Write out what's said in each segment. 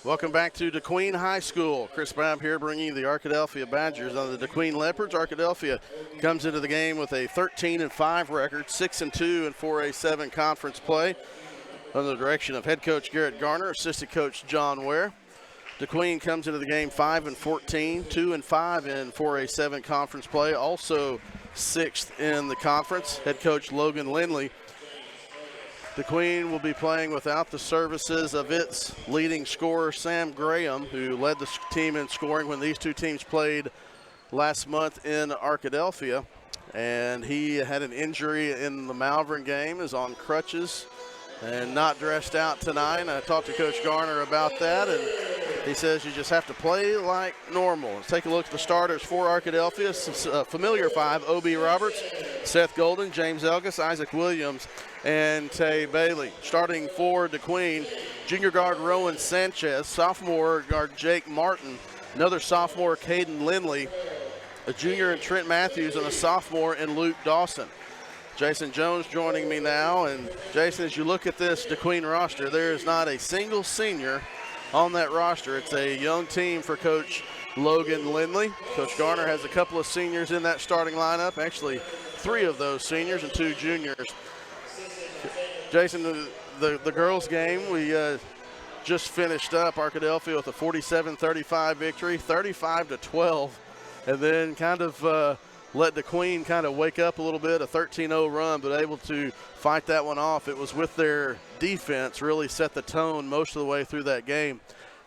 Welcome back to DeQueen High School. Chris Babb here bringing you the Arkadelphia Badgers on the DeQueen Leopards. Arkadelphia comes into the game with a 13-5 record, 6-2 in 4A7 conference play under the direction of head coach Garrett Garner, assistant coach John Ware. DeQueen comes into the game 5-14, 2-5 in 4A7 conference play, also 6th in the conference. Head coach Logan Lindley. DeQueen will be playing without the services of its leading scorer, Sam Graham, who led the team in scoring when these two teams played last month in Arkadelphia. And he had an injury in the Malvern game, is on crutches and not dressed out tonight. And I talked to Coach Garner about that, and he says you just have to play like normal. Let's take a look at the starters for Arkadelphia. Familiar five: O.B. Roberts, Seth Golden, James Elgis, Isaac Williams, and Tay Bailey. Starting for DeQueen, junior guard Rowan Sanchez, sophomore guard Jake Martin, another sophomore Caden Lindley, a junior in Trent Matthews, and a sophomore in Luke Dawson. Jason Jones joining me now. And Jason, as you look at this DeQueen roster, there is not a single senior on that roster. It's a young team for Coach Logan Lindley. Coach Garner has a couple of seniors in that starting lineup, actually 3 of those seniors and 2 juniors. Jason, the girls' game, we just finished up Arkadelphia with a 47-35 victory, 35-12, and then kind of let DeQueen kind of wake up a little bit, a 13-0 run, but able to fight that one off. It was with their defense really set the tone most of the way through that game.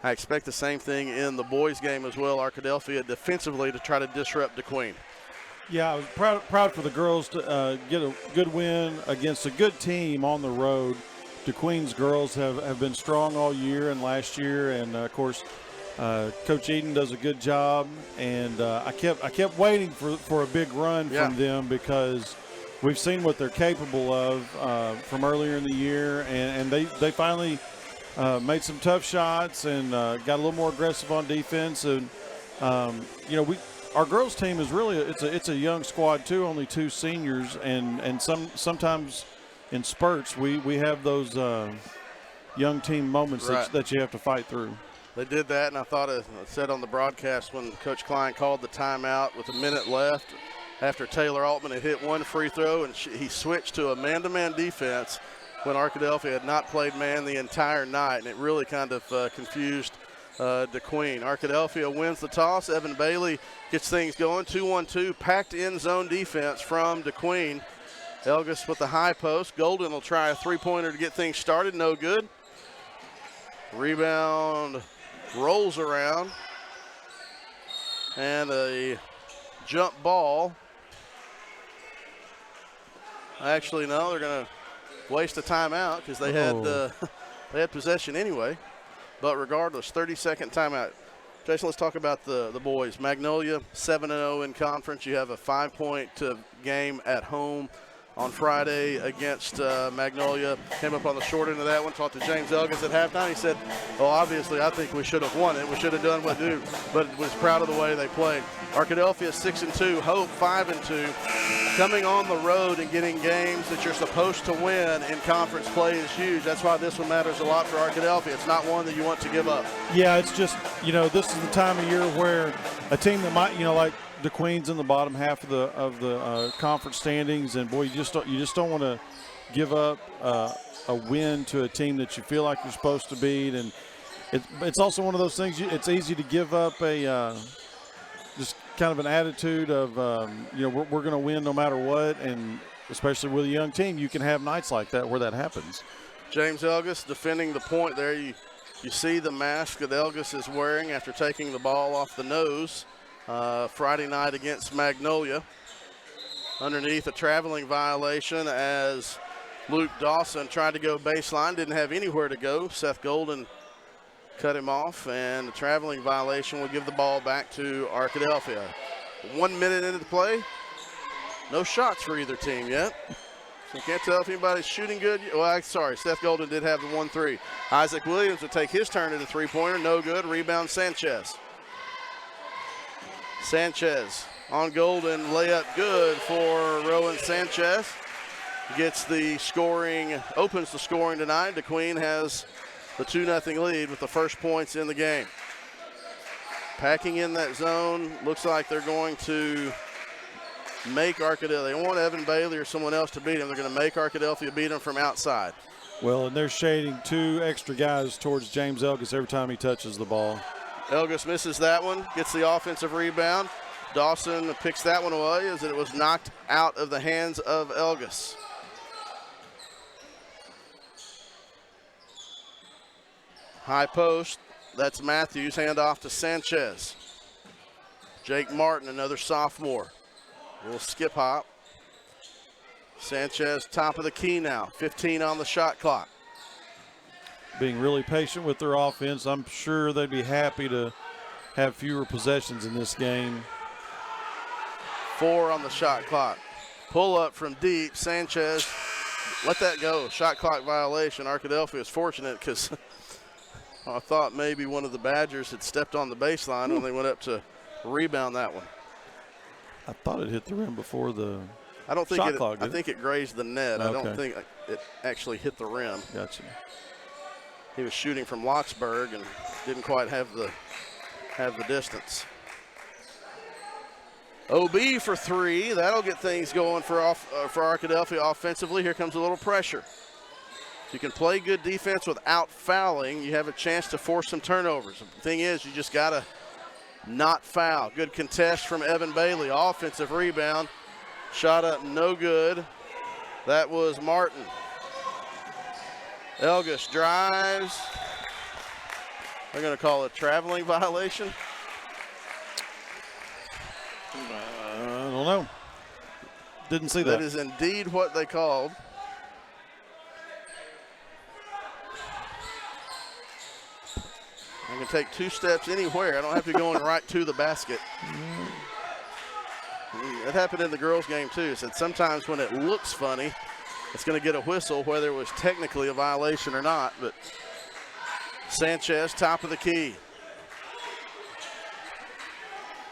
I expect the same thing in the boys' game as well, Arkadelphia defensively to try to disrupt DeQueen. Yeah, I was proud for the girls to get a good win against a good team on the road. DeQueen's girls have been strong all year and last year, and of course, Coach Eden does a good job. And I kept waiting for a big run from them, because we've seen what they're capable of from earlier in the year, and they finally made some tough shots and got a little more aggressive on defense. And our girls team is really it's a young squad too, only 2 seniors, and sometimes in spurts we have those young team moments that you have to fight through. They did that, and I thought I said on the broadcast when Coach Klein called the timeout with a minute left after Taylor Altman had hit 1 free throw, and he switched to a man-to-man defense when Arkadelphia had not played man the entire night, and it really kind of confused DeQueen. Arkadelphia wins the toss. Evan Bailey gets things going. 2-1-2, packed in zone defense from DeQueen. Elgis with the high post. Golden will try a 3-pointer to get things started. No good. Rebound rolls around. And a jump ball. Actually, no, they're going to waste a timeout because they had possession anyway. But regardless, 30-second timeout. Jason, let's talk about the boys. Magnolia, 7-0 in conference. You have a 5-point game at home on Friday against Magnolia. Came up on the short end of that one. Talked to James Elgis at halftime. He said, well, obviously, I think we should have won it. We should have done what we do, but was proud of the way they played. Arkadelphia 6-2, Hope 5-2. Coming on the road and getting games that you're supposed to win in conference play is huge. That's why this one matters a lot for Arkadelphia. It's not one that you want to give up. Yeah, it's just, this is the time of year where a team that might, like DeQueen's in the bottom half of the conference standings, and boy, you just don't want to give up a win to a team that you feel like you're supposed to beat. And it's also one of those things. It's easy to give up a just kind of an attitude of we're going to win no matter what, and especially with a young team, you can have nights like that where that happens. James Elgis defending the point there. You see the mask that Elgis is wearing after taking the ball off the nose Friday night against Magnolia. Underneath, a traveling violation as Luke Dawson tried to go baseline, didn't have anywhere to go. Seth Golden cut him off, and the traveling violation will give the ball back to Arkadelphia. 1 minute into the play, no shots for either team yet. So can't tell if anybody's shooting good. Well, sorry, Seth Golden did have the 1-3. Isaac Williams will take his turn at a 3-pointer, no good. Rebound Sanchez. Sanchez on Golden. Layup good for Rowan Sanchez. Gets the scoring, opens the scoring tonight. DeQueen has the 2-0 lead with the first points in the game. Packing in that zone. Looks like they're going to make Arkadelphia. They don't want Evan Bailey or someone else to beat him. They're going to make Arkadelphia beat him from outside. Well, and they're shading 2 extra guys towards James Elgis every time he touches the ball. Elgis misses that one, gets the offensive rebound. Dawson picks that one away as it was knocked out of the hands of Elgis. High post, that's Matthews, hand off to Sanchez. Jake Martin, another sophomore. A little skip hop. Sanchez, top of the key now, 15 on the shot clock. Being really patient with their offense. I'm sure they'd be happy to have fewer possessions in this game. 4 on the shot clock. Pull up from deep. Sanchez, let that go. Shot clock violation. Arkadelphia is fortunate because I thought maybe one of the Badgers had stepped on the baseline when they went up to rebound that one. I thought it hit the rim before the I don't think shot it, clock. I think it grazed the net. Okay. I don't think it actually hit the rim. Gotcha. He was shooting from Locksburg and didn't quite have the distance. OB for 3. That'll get things going for Arkadelphia offensively. Here comes a little pressure. If you can play good defense without fouling, you have a chance to force some turnovers. The thing is, you just got to not foul. Good contest from Evan Bailey. Offensive rebound. Shot up, no good. That was Martin. Elgis drives. They're going to call it a traveling violation. I don't know. Didn't see that. That is indeed what they called. I can take 2 steps anywhere. I don't have to be going right to the basket. That happened in the girls' game too. It said sometimes when it looks funny, it's going to get a whistle, whether it was technically a violation or not. But Sanchez, top of the key.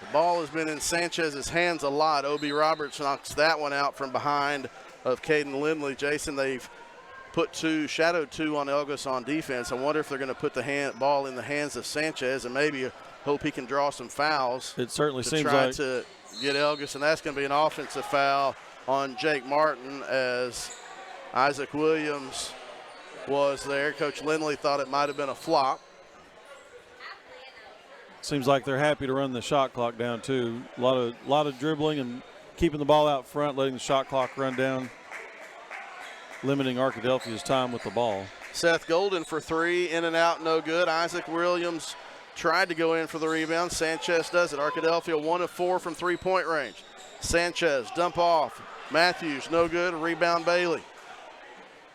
The ball has been in Sanchez's hands a lot. O.B. Roberts knocks that one out from behind of Caden Lindley. Jason, they've put shadowed 2 on Elgis on defense. I wonder if they're going to put the ball in the hands of Sanchez and maybe hope he can draw some fouls. It certainly seems try like to get Elgis, and that's going to be an offensive foul on Jake Martin as Isaac Williams was there. Coach Lindley thought it might have been a flop. seems like they're happy to run the shot clock down too. A lot of dribbling and keeping the ball out front, letting the shot clock run down, limiting Arkadelphia's time with the ball. Seth Golden for 3, in and out, no good. Isaac Williams tried to go in for the rebound. Sanchez does it. Arkadelphia 1 of 4 from 3-point range. Sanchez, dump off. Matthews, no good. Rebound Bailey.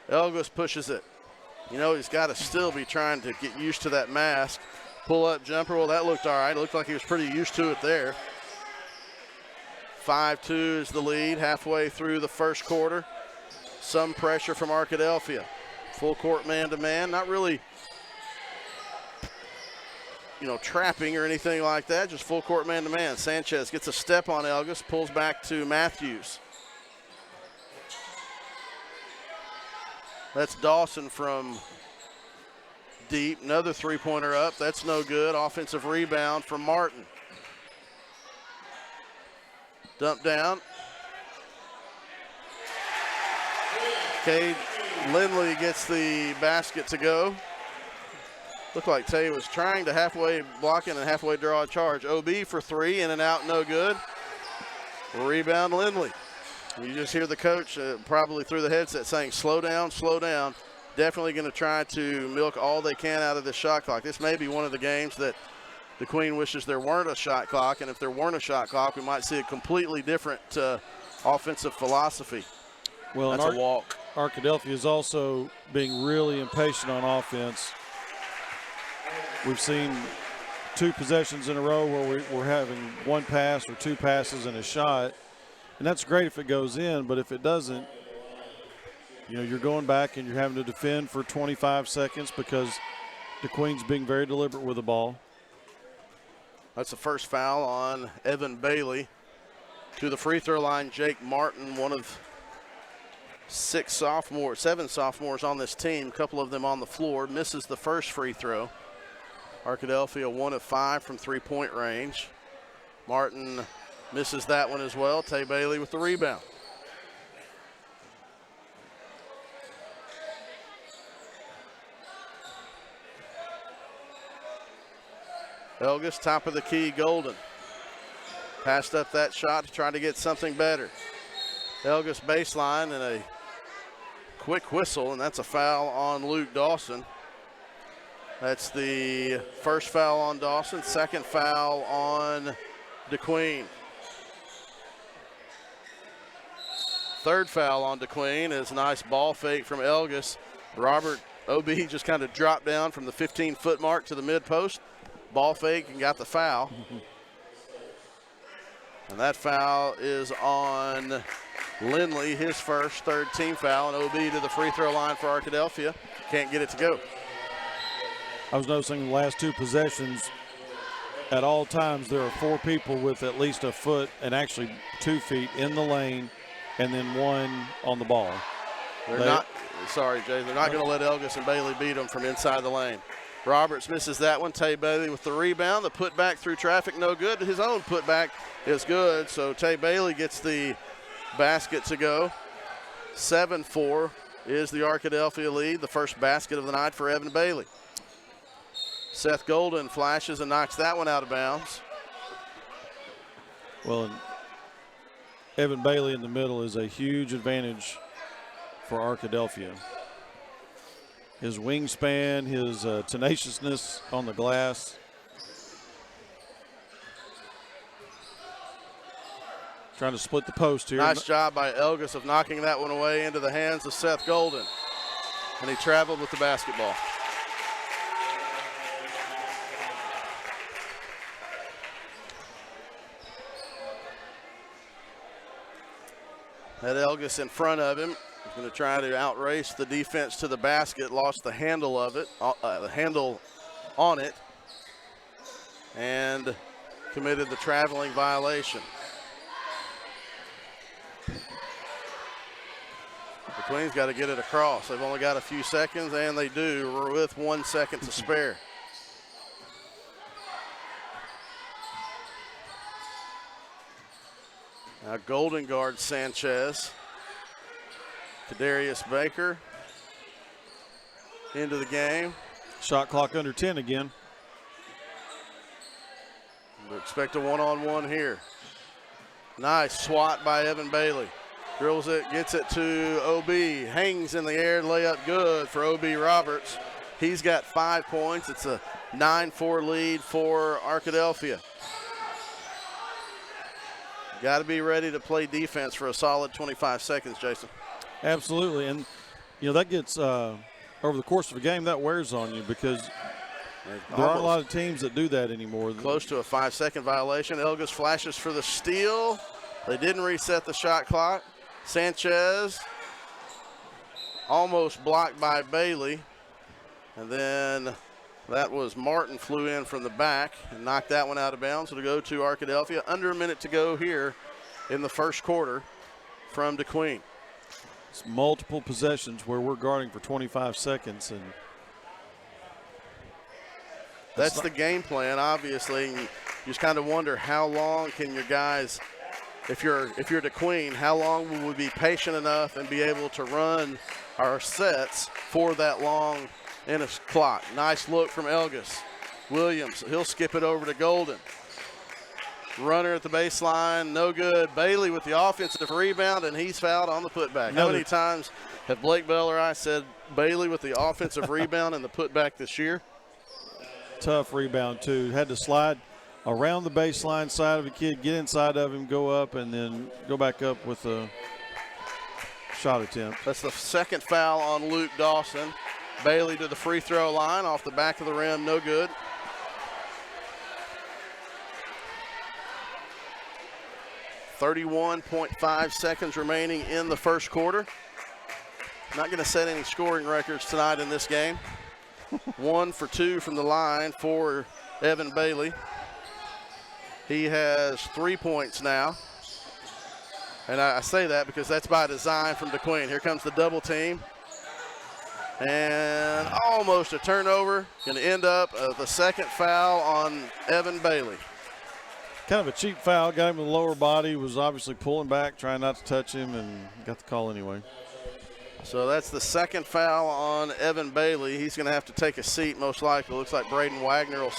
Elgis pushes it. You know, he's got to still be trying to get used to that mask. Pull-up jumper, well, that looked all right. It looked like he was pretty used to it there. 5-2 is the lead halfway through the first quarter. Some pressure from Arkadelphia. Full court man-to-man, not really, trapping or anything like that, just full court man-to-man. Sanchez gets a step on Elgis, pulls back to Matthews. That's Dawson from deep, another three-pointer up, that's no good. Offensive rebound from Martin. Dump down. Cade Lindley gets the basket to go. Looked like Tay was trying to halfway block in and halfway draw a charge. OB for 3, in and out, no good. Rebound Lindley. You just hear the coach probably through the headset saying, slow down, slow down. Definitely going to try to milk all they can out of this shot clock. This may be one of the games that DeQueen wishes there weren't a shot clock, and if there weren't a shot clock, we might see a completely different offensive philosophy. Well, that's a walk. Arkadelphia is also being really impatient on offense. We've seen 2 possessions in a row where we're having 1 pass or 2 passes and a shot, and that's great if it goes in, but if it doesn't, you're going back and you're having to defend for 25 seconds because DeQueen's being very deliberate with the ball. That's the first foul on Evan Bailey. To the free throw line, Jake Martin, one of seven sophomores on this team, a couple of them on the floor, misses the first free throw. Arkadelphia 1 of 5 from three-point range. Martin misses that one as well. Tay Bailey with the rebound. Elgis, top of the key, Golden. Passed up that shot to try to get something better. Elgis baseline and a quick whistle, and that's a foul on Luke Dawson. That's the first foul on Dawson, second foul on DeQueen. Third foul on DeQueen is a nice ball fake from Elgis. Robert OB just kind of dropped down from the 15-foot mark to the mid-post. Ball fake and got the foul. And that foul is on Lindley, his first, third team foul, and OB to the free throw line for Arkadelphia. Can't get it to go. I was noticing the last two possessions, at all times there are 4 people with at least a foot and actually 2 feet in the lane and then 1 on the ball. They're not going to let Elgis and Bailey beat them from inside the lane. Roberts misses that one. Tay Bailey with the rebound. The putback through traffic, no good. His own putback is good, so Tay Bailey gets the basket to go. 7-4 is the Arkadelphia lead, the first basket of the night for Evan Bailey. Seth Golden flashes and knocks that one out of bounds. Well, and Evan Bailey in the middle is a huge advantage for Arkadelphia. His wingspan, his tenaciousness on the glass. Trying to split the post here. Nice job by Elgis of knocking that one away into the hands of Seth Golden. And he traveled with the basketball. Had Elgis in front of him. He's going to try to outrace the defense to the basket. Lost the handle of it, the handle on it, and committed the traveling violation. The Queens got to get it across. They've only got a few seconds, and they do with 1 second to spare. Now Golden guards Sanchez. Kadarius Baker into the game. Shot clock under 10 again. We expect a one-on-one here. Nice swat by Evan Bailey. Drills it, gets it to OB. Hangs in the air, layup good for OB Roberts. He's got 5 points. It's a 9-4 lead for Arkadelphia. Got to be ready to play defense for a solid 25 seconds, Jason. Absolutely, and you know that gets over the course of a game that wears on you because there aren't a lot of teams that do that anymore. Close to a 5-second violation. Elgis flashes for the steal. They didn't reset the shot clock. Sanchez almost blocked by Bailey, and then that was Martin flew in from the back and knocked that one out of bounds. It'll go to Arkadelphia. Under a minute to go here in the first quarter from DeQueen. It's multiple possessions where we're guarding for 25 seconds, and that's the game plan, obviously. You just kind of wonder how long can your guys, if you're DeQueen, how long will we be patient enough and be able to run our sets for that long in a clock. Nice look from Elgis. Williams, he'll skip it over to Golden. Runner at the baseline, no good. Bailey with the offensive rebound, and he's fouled on the putback. How many times have Blake Bell or I said Bailey with the offensive rebound and the putback this year? Tough rebound, too. Had to slide around the baseline side of a kid, get inside of him, go up, and then go back up with a shot attempt. That's the second foul on Luke Dawson. Bailey to the free throw line, off the back of the rim, no good. .5 seconds remaining in the first quarter. Not going to set any scoring records tonight in this game. 1 for 2 from the line for Evan Bailey. He has 3 points now. And I say that because that's by design from DeQueen. Here comes the double team. And almost a turnover. Going to end up the second foul on Evan Bailey. Kind of a cheap foul. Got him in the lower body. Was obviously pulling back, trying not to touch him, and got the call anyway. So that's the second foul on Evan Bailey. He's going to have to take a seat most likely. Looks like Braden Wagner will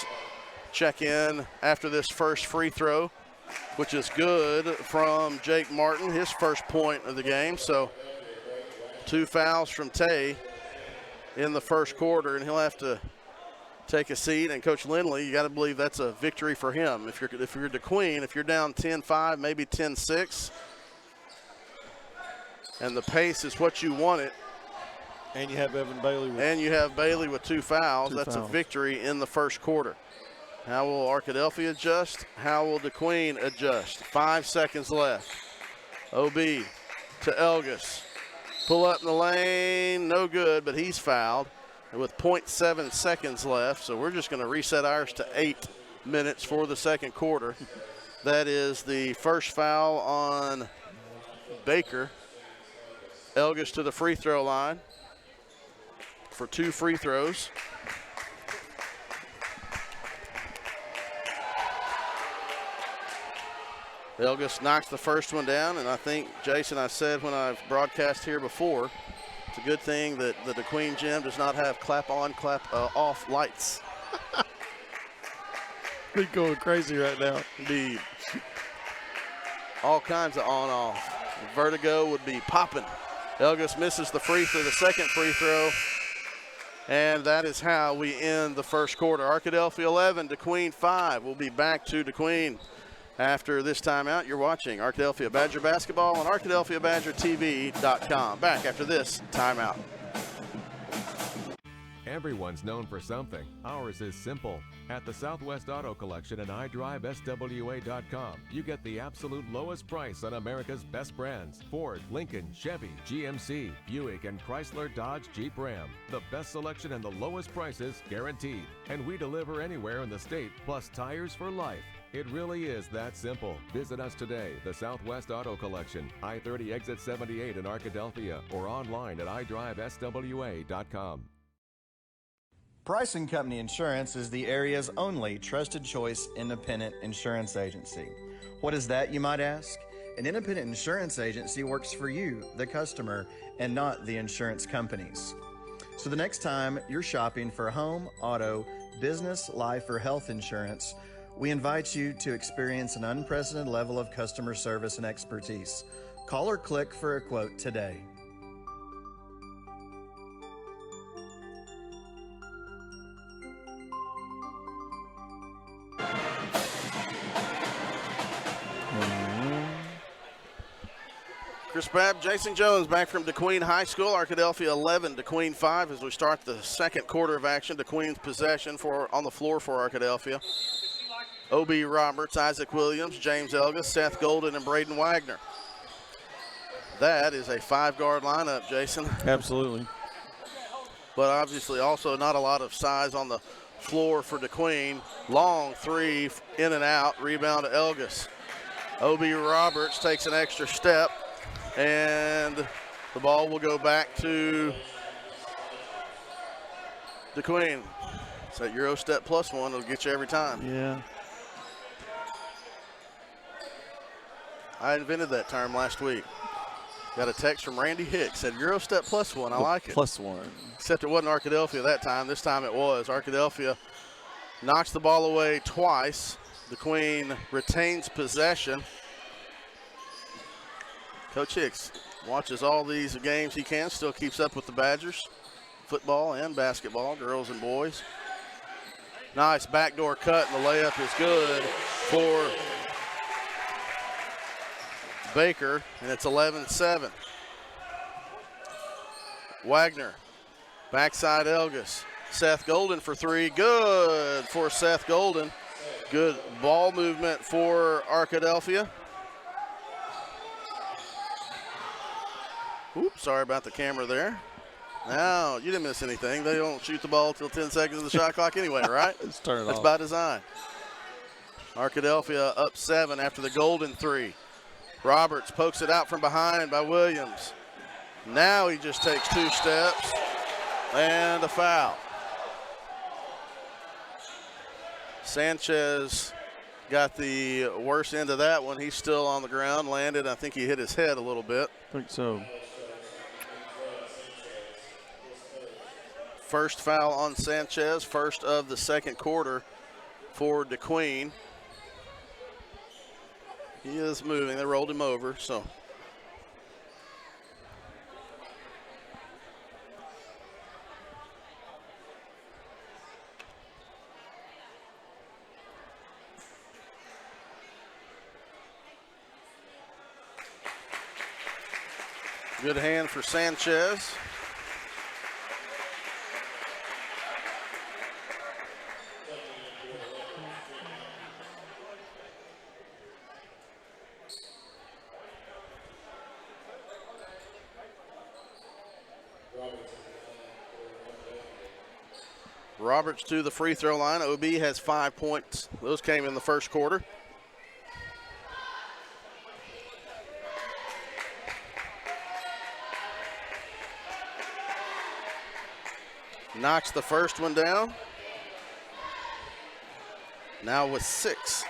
check in after this first free throw, which is good from Jake Martin, his first point of the game. So 2 fouls from Tay in the first quarter, and he'll have to take a seat. And Coach Lindley, you got to believe that's a victory for him. If you're DeQueen, if you're down 10-5, maybe 10-6, and the pace is what you want it, and you have Evan Bailey with 2 fouls, that's a victory in the first quarter. How will Arkadelphia adjust? How will DeQueen adjust? 5 seconds left. OB to Elgis. Pull up in the lane, no good, but he's fouled with 0.7 seconds left. So we're just going to reset ours to 8 minutes for the second quarter. That is the first foul on Baker. Elgis to the free throw line for 2 free throws. Elgis knocks the first one down, and I think, Jason, I said when I've broadcast here before, it's a good thing that the DeQueen gym does not have clap on, clap off lights. They're going crazy right now. Indeed. All kinds of on-off. Vertigo would be popping. Elgis misses the second free throw, and that is how we end the first quarter. Arkadelphia 11, DeQueen 5. We'll be back to DeQueen after this timeout. You're watching Arkadelphia Badger Basketball on ArkadelphiaBadgerTV.com. Back after this timeout. Everyone's known for something. Ours is simple. At the Southwest Auto Collection and iDriveSWA.com, you get the absolute lowest price on America's best brands: Ford, Lincoln, Chevy, GMC, Buick, and Chrysler, Dodge, Jeep, Ram. The best selection and the lowest prices guaranteed. And we deliver anywhere in the state, plus tires for life. It really is that simple. Visit us today, the Southwest Auto Collection, I-30 exit 78 in Arkadelphia, or online at iDriveSWA.com. Price & Company Insurance is the area's only trusted choice independent insurance agency. What is that, you might ask? An independent insurance agency works for you, the customer, and not the insurance companies. So the next time you're shopping for home, auto, business, life, or health insurance, we invite you to experience an unprecedented level of customer service and expertise. Call or click for a quote today. Chris Babb, Jason Jones back from DeQueen High School. Arkadelphia 11, DeQueen 5 as we start the second quarter of action. DeQueen's possession on the floor for Arkadelphia. O.B. Roberts, Isaac Williams, James Elgis, Seth Golden, and Braden Wagner. That is a 5-guard lineup, Jason. Absolutely. But obviously also not a lot of size on the floor for DeQueen. Long 3 in and out, rebound to Elgis. O.B. Roberts takes an extra step, and the ball will go back to DeQueen. It's that Euro step plus one. It'll get you every time. Yeah. I invented that term last week. Got a text from Randy Hicks, said Euro step plus one. I like it. Plus one. Except it wasn't Arkadelphia that time. This time it was. Arkadelphia knocks the ball away twice. DeQueen retains possession. Coach Hicks watches all these games he can, still keeps up with the Badgers, football and basketball, girls and boys. Nice backdoor cut, and the layup is good for Baker, and it's 11-7. Wagner, backside Elgis. Seth Golden for 3, good for Seth Golden. Good ball movement for Arkadelphia. Oops, sorry about the camera there. Now, you didn't miss anything. They don't shoot the ball till 10 seconds of the shot clock anyway, right? Let's turn it That's off. by design. Arkadelphia up 7 after the Golden 3. Roberts pokes it out from behind by Williams. Now he just takes 2 steps and a foul. Sanchez got the worst end of that one. He's still on the ground, landed. I think he hit his head a little bit. I think so. First foul on Sanchez, first of the second quarter for DeQueen. He is moving. They rolled him over, so. Good hand for Sanchez. Roberts to the free throw line. OB has 5 points. Those came in the first quarter. Knocks the first one down. Now with 6.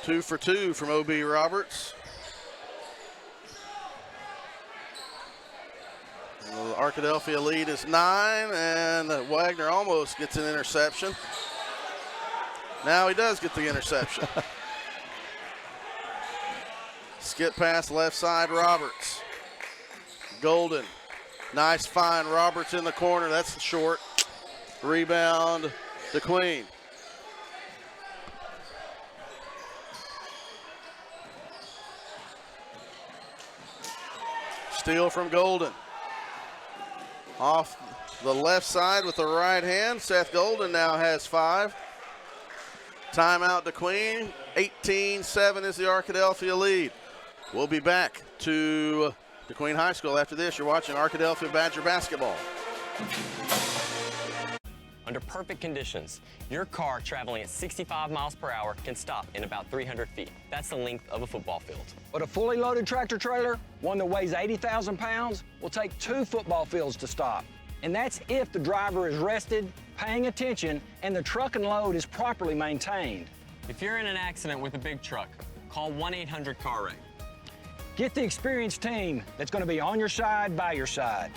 Two for 2 from OB Roberts. The Arkadelphia lead is 9, and Wagner almost gets an interception. Now he does get the interception. Skip pass left side, Roberts. Golden, nice find, Roberts in the corner, that's short. Rebound, DeQueen. Steal from Golden. Off the left side with the right hand. Seth Golden now has 5. Timeout DeQueen. 18-7 is the Arkadelphia lead. We'll be back to DeQueen High School after this. You're watching Arkadelphia Badger basketball. Under perfect conditions, your car traveling at 65 miles per hour can stop in about 300 feet. That's the length of a football field. But a fully loaded tractor trailer, one that weighs 80,000 pounds, will take 2 football fields to stop. And that's if the driver is rested, paying attention, and the truck and load is properly maintained. If you're in an accident with a big truck, call 1-800-CAR-WRECK. Get the experienced team that's going to be on your side, by your side.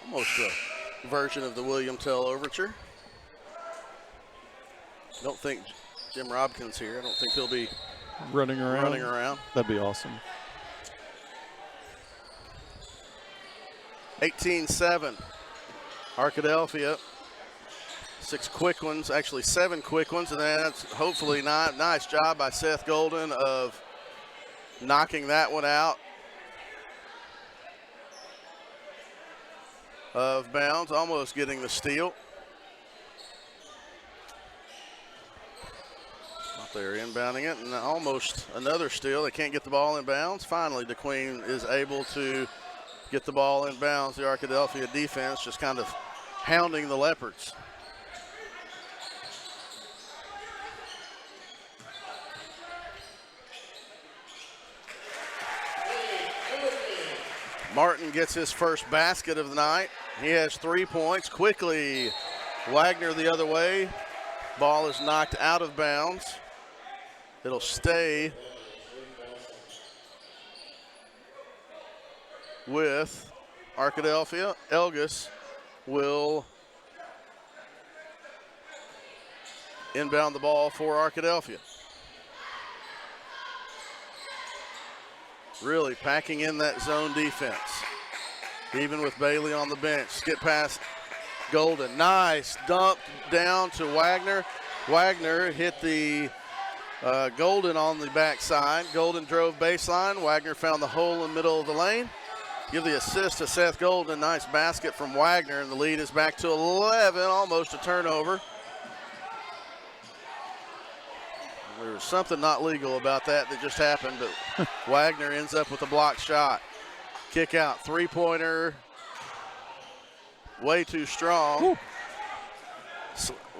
Almost a version of the William Tell Overture. Don't think Jim Robkins here. I don't think he'll be Running around. That'd be awesome. 18-7. Arkadelphia. 6 quick ones, actually 7 quick ones, and that's hopefully not. Nice job by Seth Golden of knocking that one out of bounds, almost getting the steal. Out there inbounding it, and almost another steal. They can't get the ball in bounds. Finally, DeQueen is able to get the ball in bounds. The Arkadelphia defense just kind of hounding the Leopards. Martin gets his first basket of the night. He has 3 points. Quickly, Wagner the other way. Ball is knocked out of bounds. It'll stay with Arkadelphia. Elgis will inbound the ball for Arkadelphia. Really packing in that zone defense, even with Bailey on the bench. Skip past Golden. Nice dump down to Wagner. Wagner hit the Golden on the backside. Golden drove baseline. Wagner found the hole in the middle of the lane. Give the assist to Seth Golden. Nice basket from Wagner, and the lead is back to 11, almost a turnover. We There was something not legal about that just happened, but Wagner ends up with a blocked shot. Kick out, three-pointer, way too strong.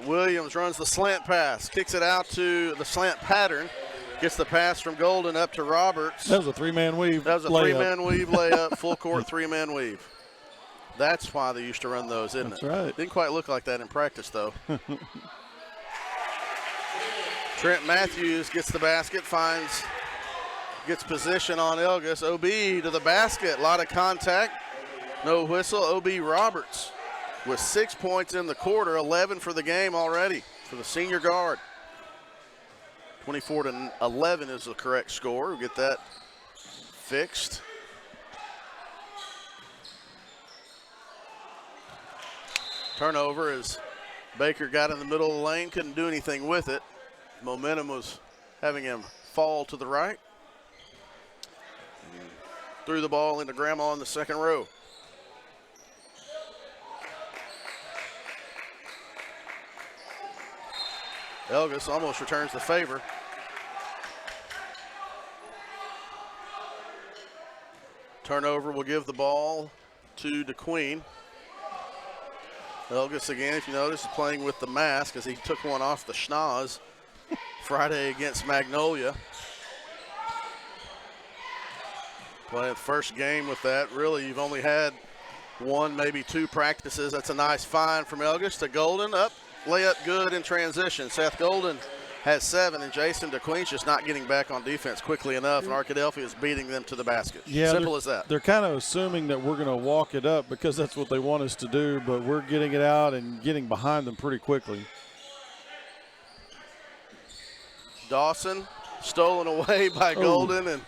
Williams runs the slant pass, kicks it out to the slant pattern, gets the pass from Golden up to Roberts. That was a three-man weave. That was a layup. three-man weave layup, full court three-man weave. That's why they used to run those, isn't That's it? right. Didn't quite look like that in practice, though. Trent Matthews gets the basket, gets position on Elgis. OB to the basket, a lot of contact, no whistle. OB Roberts with 6 points in the quarter, 11 for the game already for the senior guard. 24-11 is the correct score. We'll get that fixed. Turnover as Baker got in the middle of the lane, couldn't do anything with it. Momentum was having him fall to the right. Threw the ball into Grandma in the second row. Elgis almost returns the favor. Turnover will give the ball to DeQueen. Elgis again, if you notice, is playing with the mask as he took one off the schnoz Friday against Magnolia. Playing the first game with that. Really, you've only had one, maybe two practices. That's a nice find from Elgis to Golden. Up, layup good in transition. Seth Golden has 7, and Jason DeQueen's just not getting back on defense quickly enough, and Arkadelphia is beating them to the basket. Yeah, simple as that. They're kind of assuming that we're going to walk it up because that's what they want us to do, but we're getting it out and getting behind them pretty quickly. Dawson stolen away by Golden, and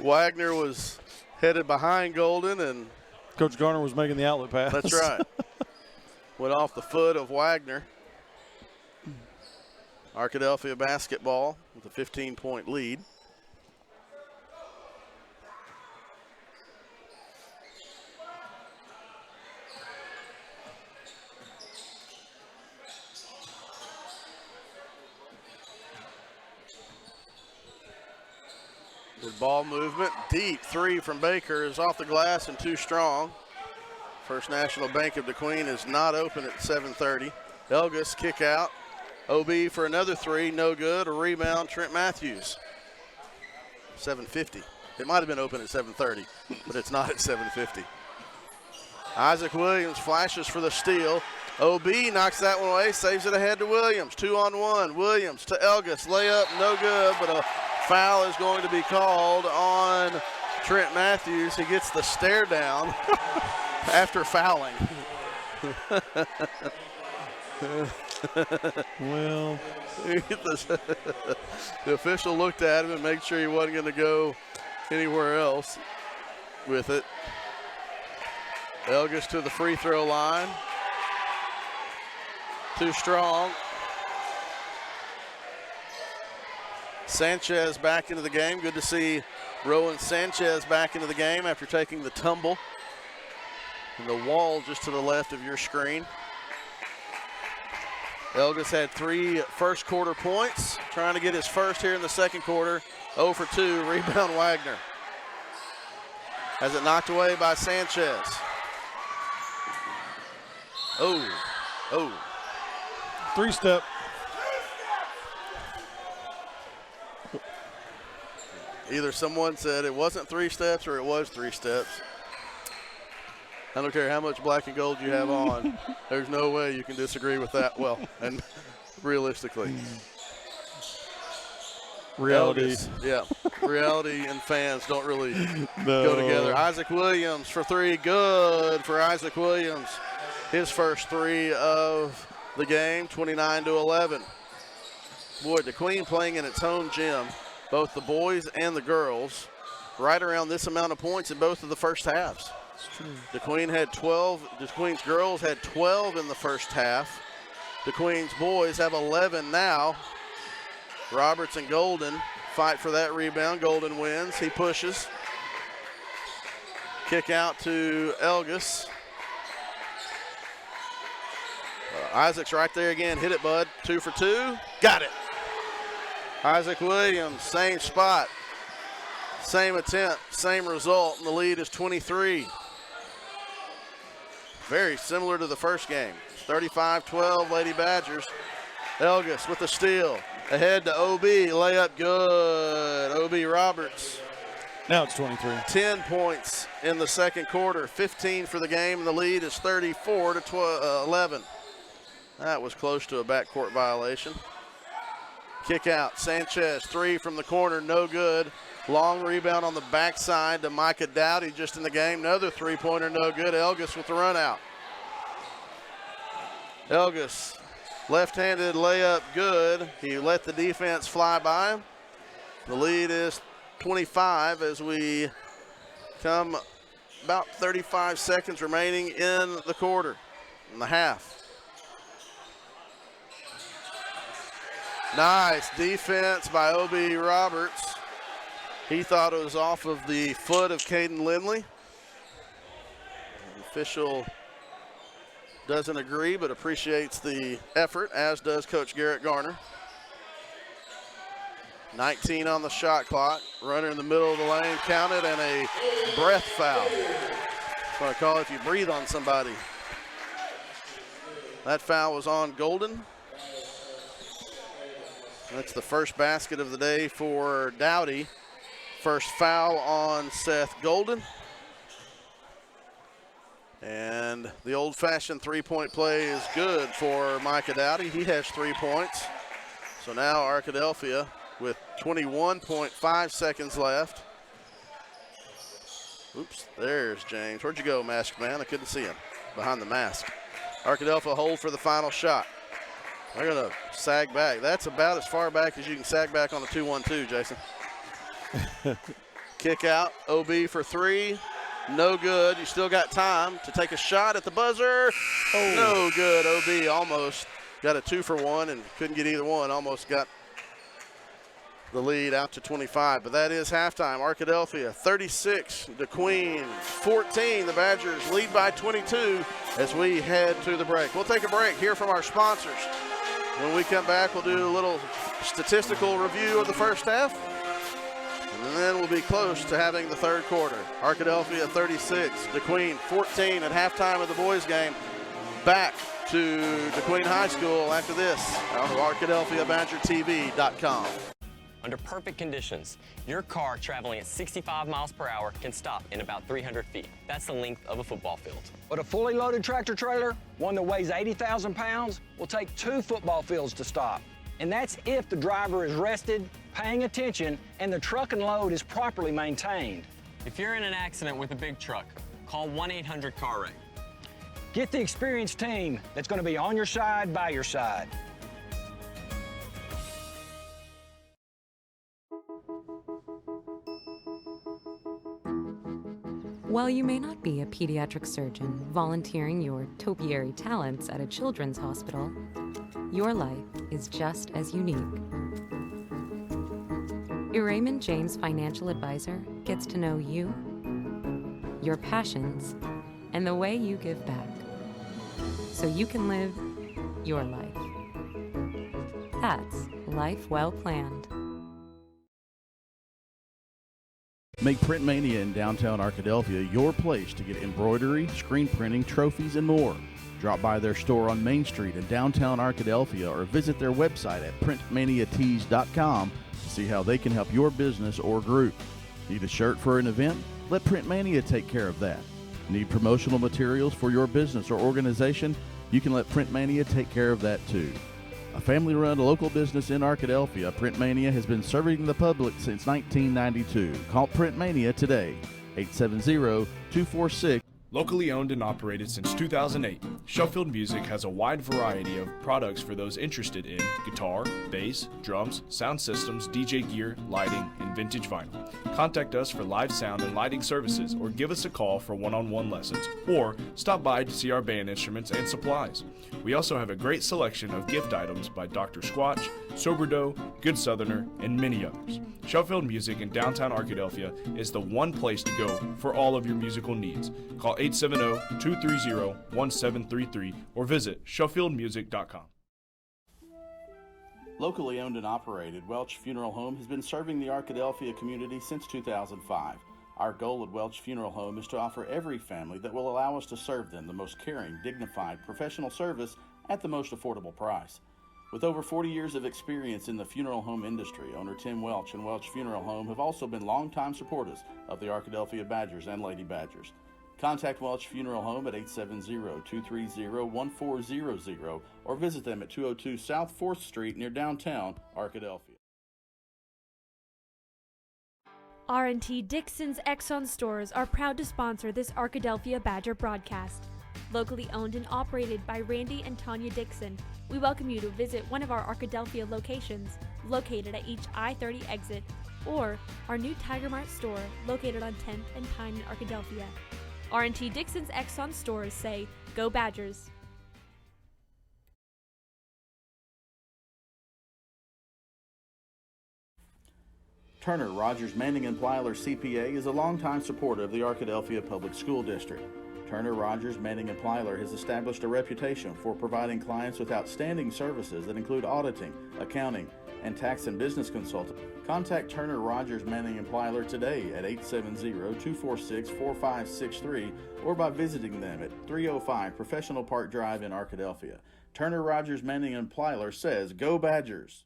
Wagner was headed behind Golden, and Coach Garner was making the outlet pass. that's right. Went off the foot of Wagner. Arkadelphia basketball with a 15-point lead. Good ball movement. Deep three from Baker is off the glass and too strong. First National Bank of DeQueen is not open at 7:30. Elgis kick out. OB for another three, no good. A rebound, Trent Matthews. 7:50. It might have been open at 7:30, but it's not at 7:50. Isaac Williams flashes for the steal. OB knocks that one away, saves it ahead to Williams. 2-on-1. Williams to Elgis. Layup, no good, but a foul is going to be called on Trent Matthews. He gets the stare down after fouling. Well, the official looked at him and made sure he wasn't going to go anywhere else with it. Elgis to the free throw line. Too strong. Sanchez back into the game. Good to see Rowan Sanchez back into the game after taking the tumble. And the wall just to the left of your screen. Elgis had 3 first quarter points, trying to get his first here in the second quarter. 0 for 2, rebound Wagner. Has it knocked away by Sanchez. Oh. Three-step. Either someone said it wasn't 3 steps or it was 3 steps. I don't care how much black and gold you have on. There's no way you can disagree with that. Well, and realistically. Reality. Elgis, yeah. Reality and fans don't really go together. Isaac Williams for 3. Good for Isaac Williams. His first 3 of the game, 29-11. Boy, DeQueen playing in its own gym, both the boys and the girls, right around this amount of points in both of the first halves. DeQueen had 12. DeQueen's girls had 12 in the first half. DeQueen's boys have 11 now. Roberts and Golden fight for that rebound. Golden wins. He pushes. Kick out to Elgis. Isaac's right there again. Hit it, bud. 2 for 2. Got it. Isaac Williams, same spot, same attempt, same result, and the lead is 23. Very similar to the first game. 35-12 Lady Badgers. Elgis with the steal. Ahead to OB, layup good. OB Roberts. Now it's 23. 10 points in the second quarter, 15 for the game, and the lead is 34-11. That was close to a backcourt violation. Kick out, Sanchez, three from the corner, no good. Long rebound on the backside to Micah Dowdy just in the game. Another three-pointer, no good. Elgis with the run out. Elgis, left-handed layup, good. He let the defense fly by. The lead is 25 as we come about 35 seconds remaining in the quarter, in the half. Nice defense by O.B. Roberts. He thought it was off of the foot of Caden Lindley. The official doesn't agree but appreciates the effort, as does Coach Garrett Garner. 19 on the shot clock. Runner in the middle of the lane counted, and a breath foul. That's what I call it if you breathe on somebody. That foul was on Golden. That's the first basket of the day for Dowdy. First foul on Seth Golden. And the old-fashioned three-point play is good for Micah Dowdy. He has 3 points. So now Arkadelphia with 21.5 seconds left. Oops, there's James. Where'd you go, masked man? I couldn't see him behind the mask. Arkadelphia hold for the final shot. They're going to sag back. That's about as far back as you can sag back on a 2-1-2, Jason. Kick out, OB for three. No good. You still got time to take a shot at the buzzer. Oh. No good. OB almost got a 2-for-1 and couldn't get either one. Almost got the lead out to 25. But that is halftime. Arkadelphia 36, DeQueen 14. The Badgers lead by 22 as we head to the break. We'll take a break, hear from our sponsors. When we come back, we'll do a little statistical review of the first half. And then we'll be close to having the third quarter. Arkadelphia 36, DeQueen 14 at halftime of the boys game. Back to DeQueen High School after this on ArkadelphiaBadgerTV.com. Under perfect conditions, your car traveling at 65 miles per hour can stop in about 300 feet. That's the length of a football field. But a fully loaded tractor trailer, one that weighs 80,000 pounds, will take 2 football fields to stop. And that's if the driver is rested, paying attention, and the truck and load is properly maintained. If you're in an accident with a big truck, call 1-800-CAR-WRECK. Get the experienced team that's going to be on your side, by your side. While you may not be a pediatric surgeon volunteering your topiary talents at a children's hospital, your life is just as unique. Your Raymond James financial advisor gets to know you, your passions, and the way you give back, so you can live your life. That's life well planned. Make Print Mania in downtown Arkadelphia your place to get embroidery, screen printing, trophies, and more. Drop by their store on Main Street in downtown Arkadelphia or visit their website at printmaniatees.com to see how they can help your business or group. Need a shirt for an event? Let Print Mania take care of that. Need promotional materials for your business or organization? You can let Print Mania take care of that too. A family-run local business in Arkadelphia, Print Mania has been serving the public since 1992. Call Print Mania today, 870-246. Locally owned and operated since 2008, Sheffield Music has a wide variety of products for those interested in guitar, bass, drums, sound systems, DJ gear, lighting, and vintage vinyl. Contact us for live sound and lighting services, or give us a call for one-on-one lessons, or stop by to see our band instruments and supplies. We also have a great selection of gift items by Dr. Squatch, Soberdough, Good Southerner, and many others. Sheffield Music in downtown Arkadelphia is the one place to go for all of your musical needs. Call 870-230-1733 or visit SheffieldMusic.com. Locally owned and operated, Welch Funeral Home has been serving the Arkadelphia community since 2005. Our goal at Welch Funeral Home is to offer every family that will allow us to serve them the most caring, dignified, professional service at the most affordable price. With over 40 years of experience in the funeral home industry, owner Tim Welch and Welch Funeral Home have also been longtime supporters of the Arkadelphia Badgers and Lady Badgers. Contact Welch Funeral Home at 870-230-1400 or visit them at 202 South 4th Street near downtown Arkadelphia. R&T Dixon's Exxon stores are proud to sponsor this Arkadelphia Badger broadcast. Locally owned and operated by Randy and Tanya Dixon, we welcome you to visit one of our Arkadelphia locations located at each I-30 exit or our new Tiger Mart store located on 10th and Pine in Arkadelphia. R&T Dixon's Exxon stores say, "Go Badgers." Turner, Rogers, Manning & Plyler CPA is a longtime supporter of the Arkadelphia Public School District. Turner, Rogers, Manning & Plyler has established a reputation for providing clients with outstanding services that include auditing, accounting, and tax and business consulting. Contact Turner, Rogers, Manning & Plyler today at 870-246-4563 or by visiting them at 305 Professional Park Drive in Arkadelphia. Turner, Rogers, Manning & Plyler says, "Go Badgers!"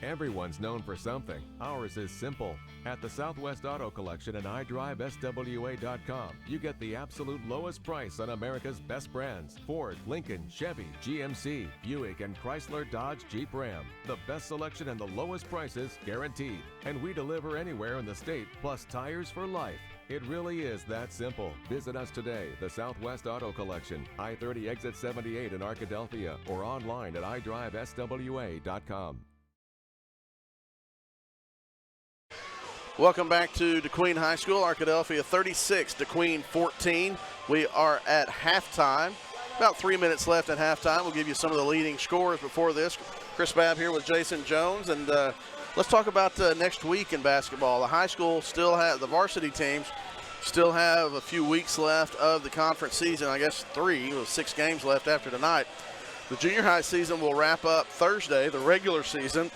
Everyone's known for something. Ours is simple. At the Southwest Auto Collection and iDriveSWA.com, you get the absolute lowest price on America's best brands: Ford, Lincoln, Chevy, GMC, Buick, and Chrysler, Dodge, Jeep, Ram. The best selection and the lowest prices guaranteed. And we deliver anywhere in the state, plus tires for life. It really is that simple. Visit us today, the Southwest Auto Collection, I-30 Exit 78 in Arkadelphia, or online at iDriveSWA.com. Welcome back to DeQueen High School. Arkadelphia 36, DeQueen 14. We are at halftime. About 3 minutes left at halftime. We'll give you some of the leading scorers before this. Chris Babb here with Jason Jones. And let's talk about next week in basketball. The high school still has, the varsity teams still have a few weeks left of the conference season. I guess 3, with 6 games left after tonight. The junior high season will wrap up Thursday, the regular season.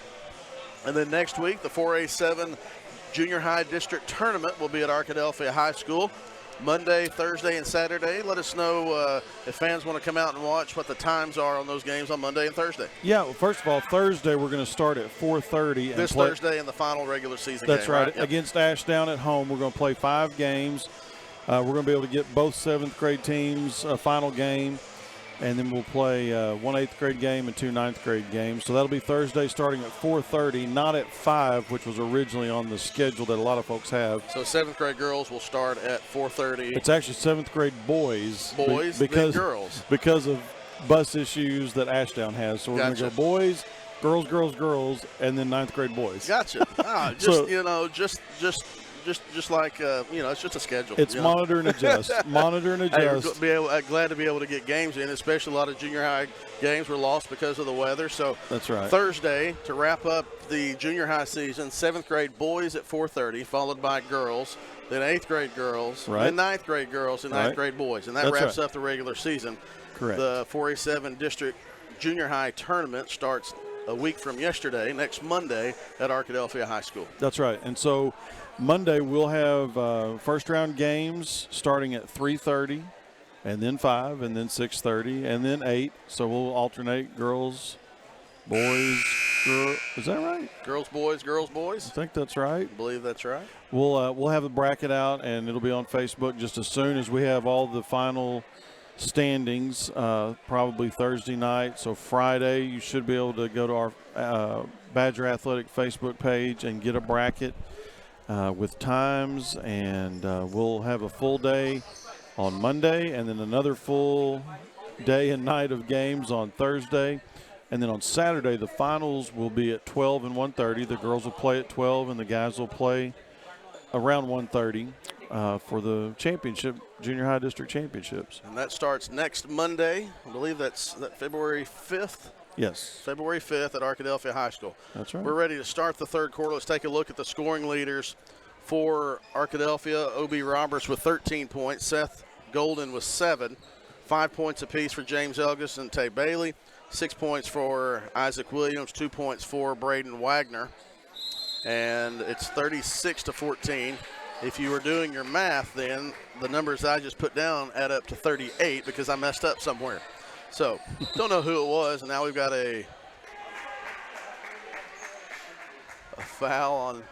And then next week, the 4A7 Junior High District Tournament will be at Arkadelphia High School Monday, Thursday, and Saturday. Let us know if fans want to come out and watch what the times are on those games on Monday and Thursday. Yeah, well, first of all, Thursday we're going to start at 4:30. This Thursday in the final regular season game. That's right. Yep. Against Ashdown at home, we're going to play 5 games. We're going to be able to get both 7th grade teams a final game. And then we'll play 1 8th grade game and 2 9th grade games. So that'll be Thursday starting at 4:30, not at 5, which was originally on the schedule that a lot of folks have. So 7th grade girls will start at 4:30. It's actually 7th grade boys. Boys, then girls. Because of bus issues that Ashdown has. So we're going to go boys, girls, girls, girls, and then 9th grade boys. Gotcha. Just like, it's just a schedule. It's monitor and adjust. Monitor and adjust. Hey, glad to be able to get games in, especially a lot of junior high games were lost because of the weather. So that's right. Thursday, to wrap up the junior high season, 7th grade boys at 4:30, followed by girls, then 8th grade girls, then 9th grade girls, and 9th grade boys. And that wraps up the regular season. Correct. The 4A7 District Junior High Tournament starts a week from yesterday, next Monday, at Arkadelphia High School. That's right. And so Monday we'll have first-round games starting at 3:30, and then 5, and then 6:30, and then 8. So we'll alternate girls, boys, girls. Is that right? Girls, boys, girls, boys. I think that's right. I believe that's right. We'll have a bracket out, and it'll be on Facebook just as soon as we have all the final standings, probably Thursday night. So Friday you should be able to go to our Badger Athletic Facebook page and get a bracket with times, and we'll have a full day on Monday, and then another full day and night of games on Thursday. And then on Saturday, the finals will be at 12 and 1:30. The girls will play at 12, and the guys will play around 1:30 for the championship, junior high district championships. And that starts next Monday. I believe that's February 5th. Yes. February 5th at Arkadelphia High School. That's right. We're ready to start the third quarter. Let's take a look at the scoring leaders for Arkadelphia. O.B. Roberts with 13 points. Seth Golden with 7. 5 points apiece for James Elgis and Tay Bailey. 6 points for Isaac Williams, 2 points for Braden Wagner. And it's 36-14. If you were doing your math, then the numbers I just put down add up to 38 because I messed up somewhere. So, don't know who it was, and now we've got a foul on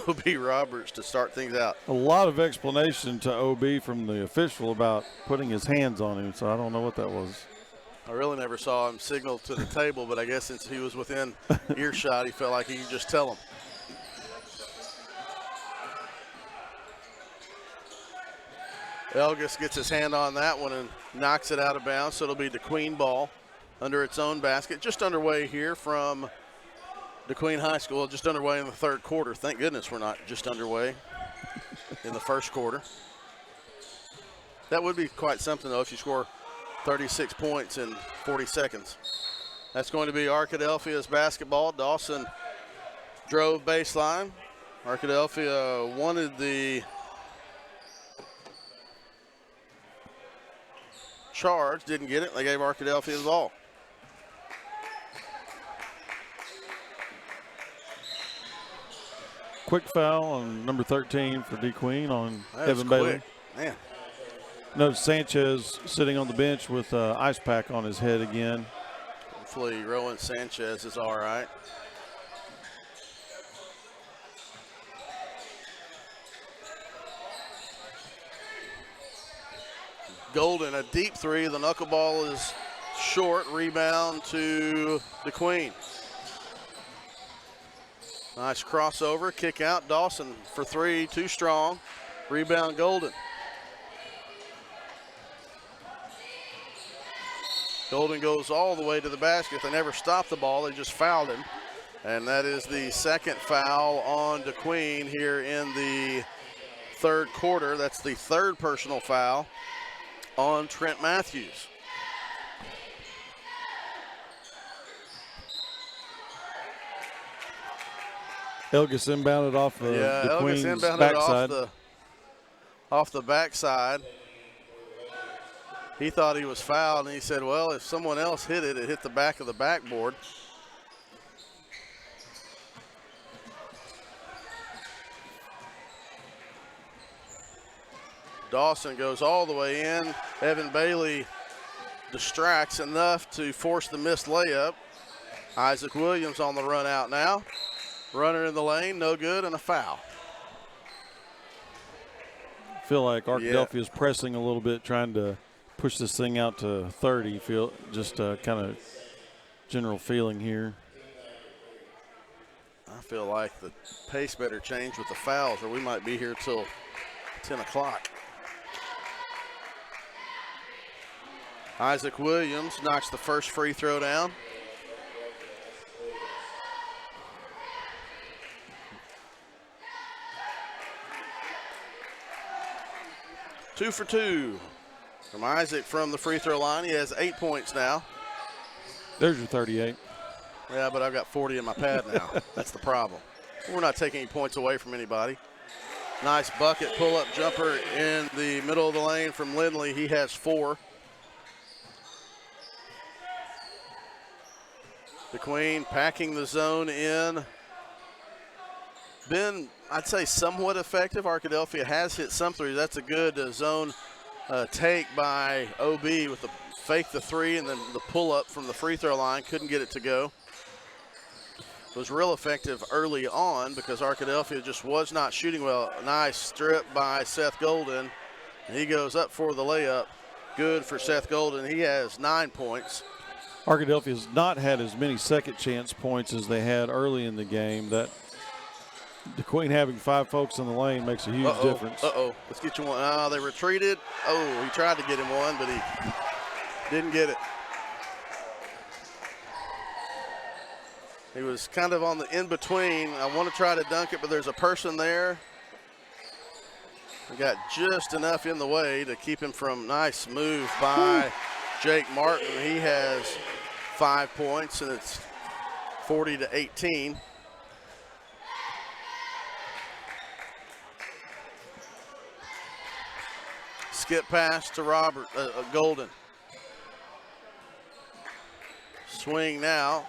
O.B. Roberts to start things out. A lot of explanation to O.B. from the official about putting his hands on him, so I don't know what that was. I really never saw him signal to the table, but I guess since he was within earshot, he felt like he could just tell him. Elgis gets his hand on that one and knocks it out of bounds, so it'll be DeQueen ball under its own basket. Just underway here from DeQueen High School, just underway in the third quarter. Thank goodness we're not just underway in the first quarter. That would be quite something, though, if you score 36 points in 40 seconds. That's going to be Arkadelphia's basketball. Dawson drove baseline. Arkadelphia wanted the charge, didn't get it. They gave Arkadelphia the ball. Quick foul on number 13 for DeQueen on Evan quick. Bailey. Man. Notice Sanchez sitting on the bench with ice pack on his head again. Hopefully Rowan Sanchez is all right. Golden, a deep three. The knuckleball is short. Rebound to DeQueen. Nice crossover, kick out. Dawson for three, too strong. Rebound Golden. Golden goes all the way to the basket. They never stopped the ball, they just fouled him. And that is the second foul on DeQueen here in the third quarter. That's the third personal foul on Trent Matthews. Elgis inbounded off the Elgis DeQueen's inbounded backside. off the backside. He thought he was fouled, and he said, well, if someone else hit it, it hit the back of the backboard. Dawson goes all the way in. Evan Bailey distracts enough to force the missed layup. Isaac Williams on the run out now. Runner in the lane, no good, and a foul. I feel like Arkadelphia is pressing a little bit, trying to push this thing out to 30. Feel just kind of general feeling here. I feel like the pace better change with the fouls, or we might be here till 10 o'clock. Isaac Williams knocks the first free throw down. Two for two from Isaac from the free throw line. He has 8 points now. There's your 38. Yeah, but I've got 40 in my pad now. That's the problem. We're not taking any points away from anybody. Nice bucket pull-up jumper in the middle of the lane from Lindley. He has 4. DeQueen packing the zone in. Been, I'd say, somewhat effective. Arkadelphia has hit some threes. That's a good zone take by OB with the fake the three and then the pull-up from the free throw line. Couldn't get it to go. It was real effective early on because Arkadelphia just was not shooting well. Nice strip by Seth Golden. And he goes up for the layup. Good for Seth Golden. He has 9 points. Arkadelphia has not had as many second chance points as they had early in the game. That DeQueen having 5 folks in the lane makes a huge difference. Let's get you one. They retreated. He tried to get him one, but he didn't get it. He was kind of on the in-between. I want to try to dunk it, but there's a person there. We got just enough in the way to keep him from. Nice move by Jake Martin. He has 5 points, and it's 40-18. Skip pass to Golden. Swing now.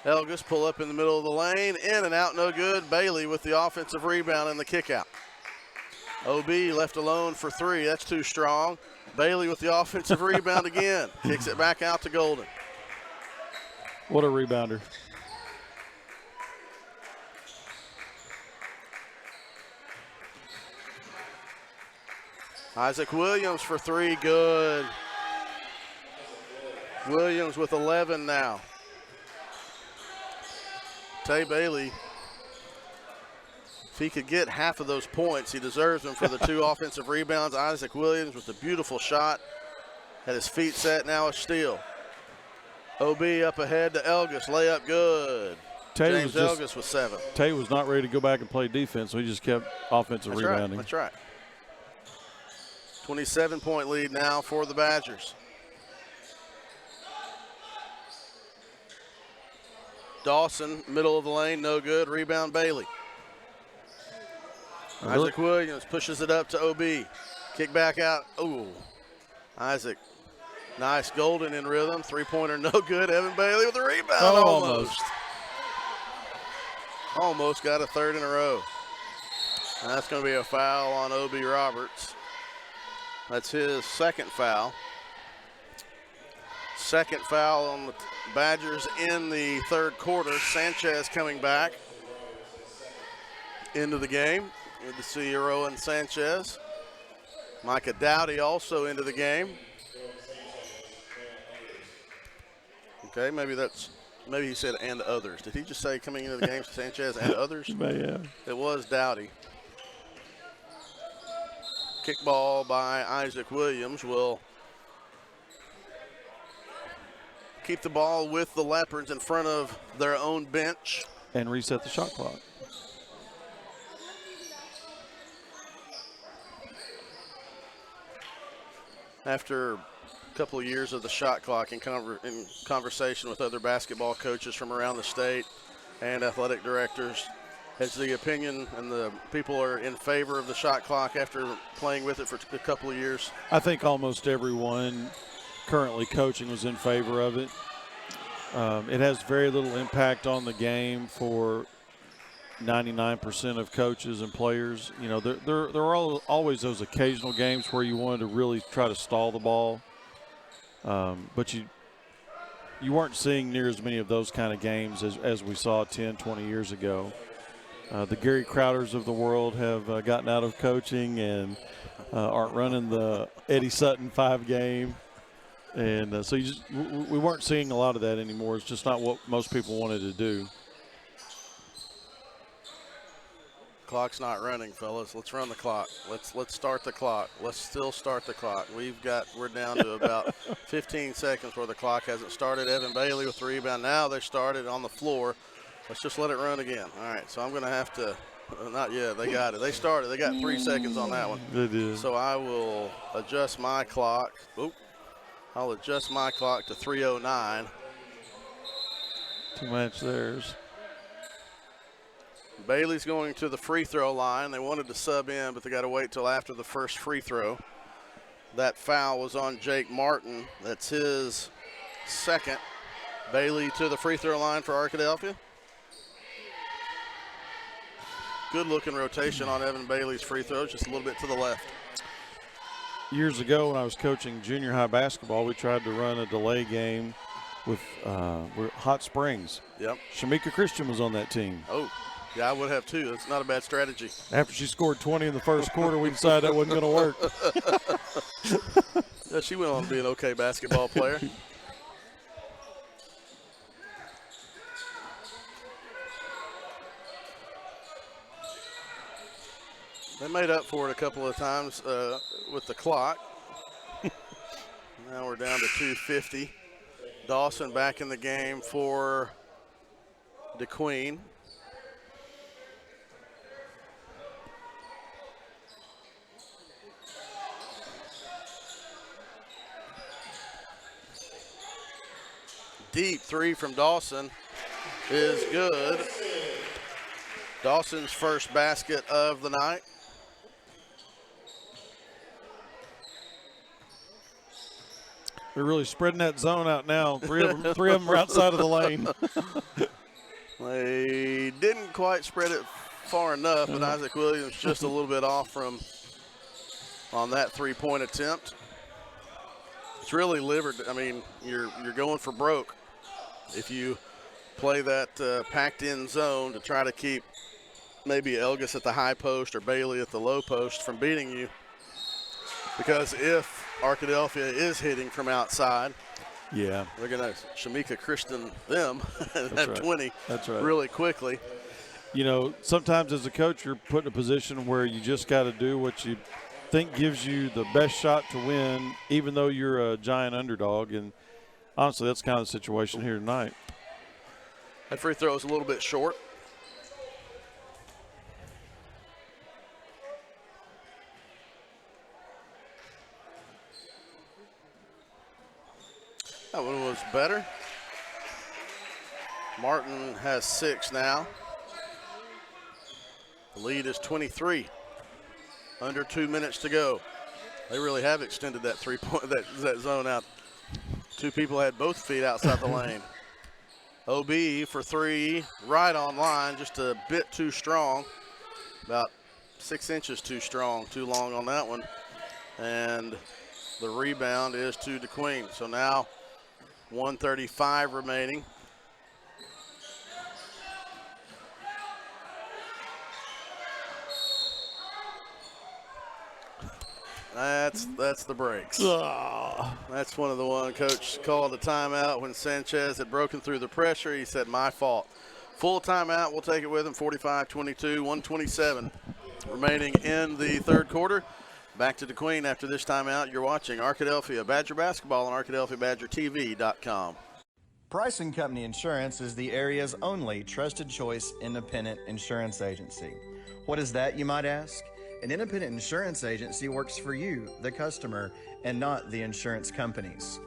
Elgis pull up in the middle of the lane. In and out, no good. Bailey with the offensive rebound and the kick out. OB left alone for three. That's too strong. Bailey with the offensive rebound again. Kicks it back out to Golden. What a rebounder. Isaac Williams for three, good. Williams with 11 now. Tay Bailey, if he could get half of those points, he deserves them for the two offensive rebounds. Isaac Williams with a beautiful shot. Had his feet set, now a steal. OB up ahead to Elgis, layup good. James Elgis with 7. Tay was not ready to go back and play defense, so he just kept offensive rebounding. That's right. 27-point lead now for the Badgers. Dawson, middle of the lane, no good. Rebound Bailey. Isaac Williams pushes it up to OB. Kick back out. Ooh. Isaac. Nice. Golden in rhythm. Three-pointer, no good. Evan Bailey with the rebound. Almost. Almost got a third in a row. And that's going to be a foul on OB Roberts. That's his second foul. Second foul on the Badgers in the third quarter. Sanchez coming back into the game. Good to see Rowan Sanchez. Micah Dowdy also into the game. Okay, maybe he said and others. Did he just say coming into the game, Sanchez and others? Yeah. It was Dowdy. Kickball by Isaac Williams will keep the ball with the Leopards in front of their own bench. And reset the shot clock. After a couple of years of the shot clock in conversation with other basketball coaches from around the state and athletic directors, has the opinion and the people are in favor of the shot clock after playing with it for a couple of years? I think almost everyone currently coaching was in favor of it. It has very little impact on the game for 99% of coaches and players. You know, there are always those occasional games where you wanted to really try to stall the ball, but you weren't seeing near as many of those kind of games as we saw 10, 20 years ago. The Gary Crowders of the world have gotten out of coaching and aren't running the Eddie Sutton 5 game. And so we weren't seeing a lot of that anymore. It's just not what most people wanted to do. Clock's not running, fellas. Let's run the clock. Let's start the clock. Let's still start the clock. We're down to about 15 seconds where the clock hasn't started. Evan Bailey with the rebound. Now they started on the floor. Let's just let it run again. All right, so I'm going to have to not yet. They got it. They started. They got 3 seconds on that one. They did. So I will adjust my clock. Oop. I'll adjust my clock to 3:09. To match theirs. Bailey's going to the free throw line. They wanted to sub in, but they got to wait till after the first free throw. That foul was on Jake Martin. That's his second. Bailey to the free throw line for Arkadelphia. Good looking rotation on Evan Bailey's free throws, just a little bit to the left. Years ago when I was coaching junior high basketball, we tried to run a delay game with Hot Springs. Yep. Shamika Christian was on that team. Oh, yeah, I would have too. That's not a bad strategy. After she scored 20 in the first quarter, we decided that wasn't going to work. Yeah, she went on to be an okay basketball player. They made up for it a couple of times with the clock. Now we're down to 2:50. Dawson back in the game for DeQueen. Deep three from Dawson is good. Dawson's first basket of the night. They're really spreading that zone out now. Three of them are outside of the lane. They didn't quite spread it far enough, but Isaac Williams just a little bit off from on that three-point attempt. It's really livered. I mean, you're going for broke if you play that packed-in zone to try to keep maybe Elgis at the high post or Bailey at the low post from beating you. Because if Arkadelphia is hitting from outside, yeah, they're going to Shamika Christian them at right. 20 That's right. really quickly. You know, sometimes as a coach, you're put in a position where you just got to do what you think gives you the best shot to win, even though you're a giant underdog. And honestly, that's kind of the situation here tonight. That free throw is a little bit short. That one was better. Martin has 6 now. The lead is 23. Under 2 minutes to go. They really have extended that that zone out. 2 people had both feet outside the lane. OB for 3, right on line, just a bit too strong. About 6 inches too strong, too long on that one. And the rebound is to DeQueen. So now 1:35 remaining. That's the breaks. That's one of the one coach called a timeout when Sanchez had broken through the pressure. He said, my fault. Full timeout. We'll take it with him. 45-22, 1:27 remaining in the third quarter. Back to DeQueen after this timeout. You're watching Arkadelphia Badger Basketball on ArkadelphiaBadgerTV.com. Price & Company Insurance is the area's only trusted choice independent insurance agency. What is that, you might ask? An independent insurance agency works for you, the customer, and not the insurance companies.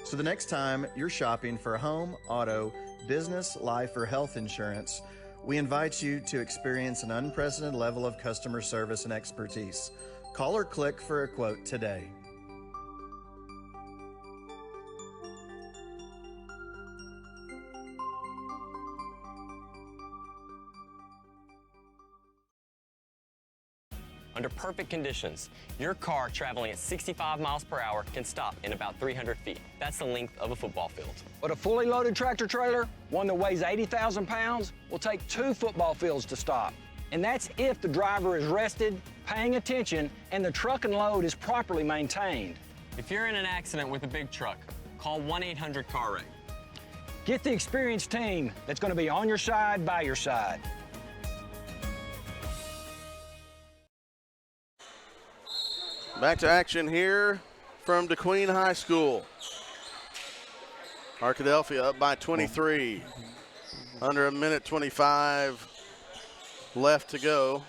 So the next time you're shopping for home, auto, business, life, or health insurance, we invite you to experience an unprecedented level of customer service and expertise. Call or click for a quote today. Under perfect conditions, your car traveling at 65 miles per hour can stop in about 300 feet. That's the length of a football field. But a fully loaded tractor trailer, one that weighs 80,000 pounds, will take 2 football fields to stop. And that's if the driver is rested, paying attention, and the truck and load is properly maintained. If you're in an accident with a big truck, call 1-800-CAR-WRECK. Get the experienced team that's going to be on your side, by your side. Back to action here from DeQueen High School. Arkadelphia up by 23. Under a minute 25 left to go.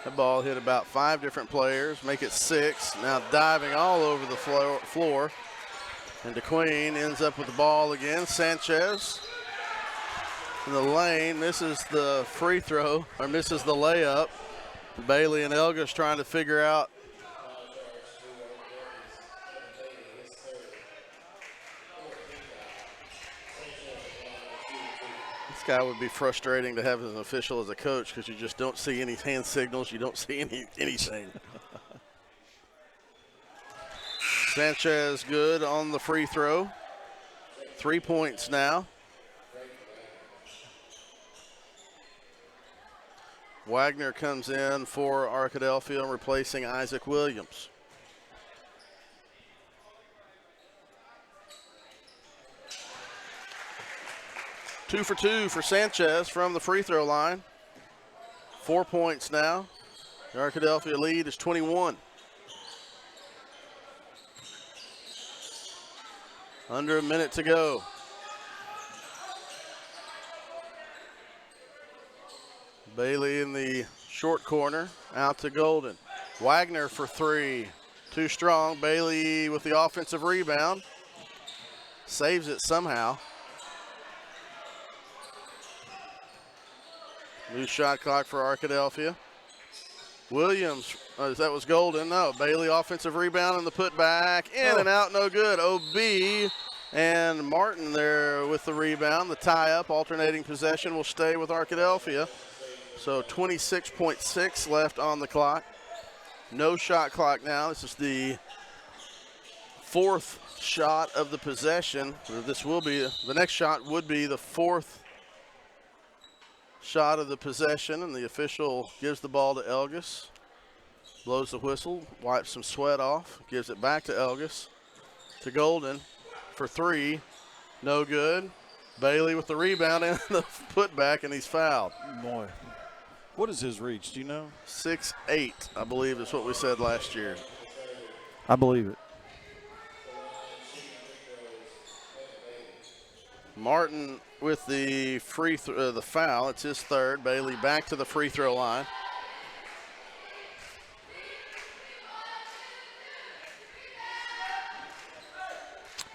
The ball hit about 5 different players, make it 6. Now diving all over the floor. And DeQueen ends up with the ball again. Sanchez in the lane, misses the free throw, or misses the layup. Bailey and Elgis trying to figure out this guy would be frustrating to have as an official, as a coach, because you just don't see any hand signals, you don't see anything. Sanchez good on the free throw. 3 points now. Wagner comes in for Arkadelphia, replacing Isaac Williams. Two for two for Sanchez from the free throw line. 4 points now. The Arkadelphia lead is 21. Under a minute to go. Bailey in the short corner, out to Golden. Wagner for 3, too strong. Bailey with the offensive rebound, saves it somehow. New shot clock for Arkadelphia. Williams, that was Golden. No, Bailey offensive rebound and the putback. In and out, no good. OB and Martin there with the rebound. The tie-up, alternating possession will stay with Arkadelphia. So 26.6 left on the clock. No shot clock now. This is the fourth shot of the possession. This will be, the next shot would be the fourth shot of the possession, and the official gives the ball to Elgis. Blows the whistle, wipes some sweat off, gives it back to Elgis. To Golden for three. No good. Bailey with the rebound and the putback, and he's fouled. Boy. What is his reach? Do you know? 6'8", I believe is what we said last year. I believe it. Martin with the the foul. It's his third. Bailey back to the free throw line.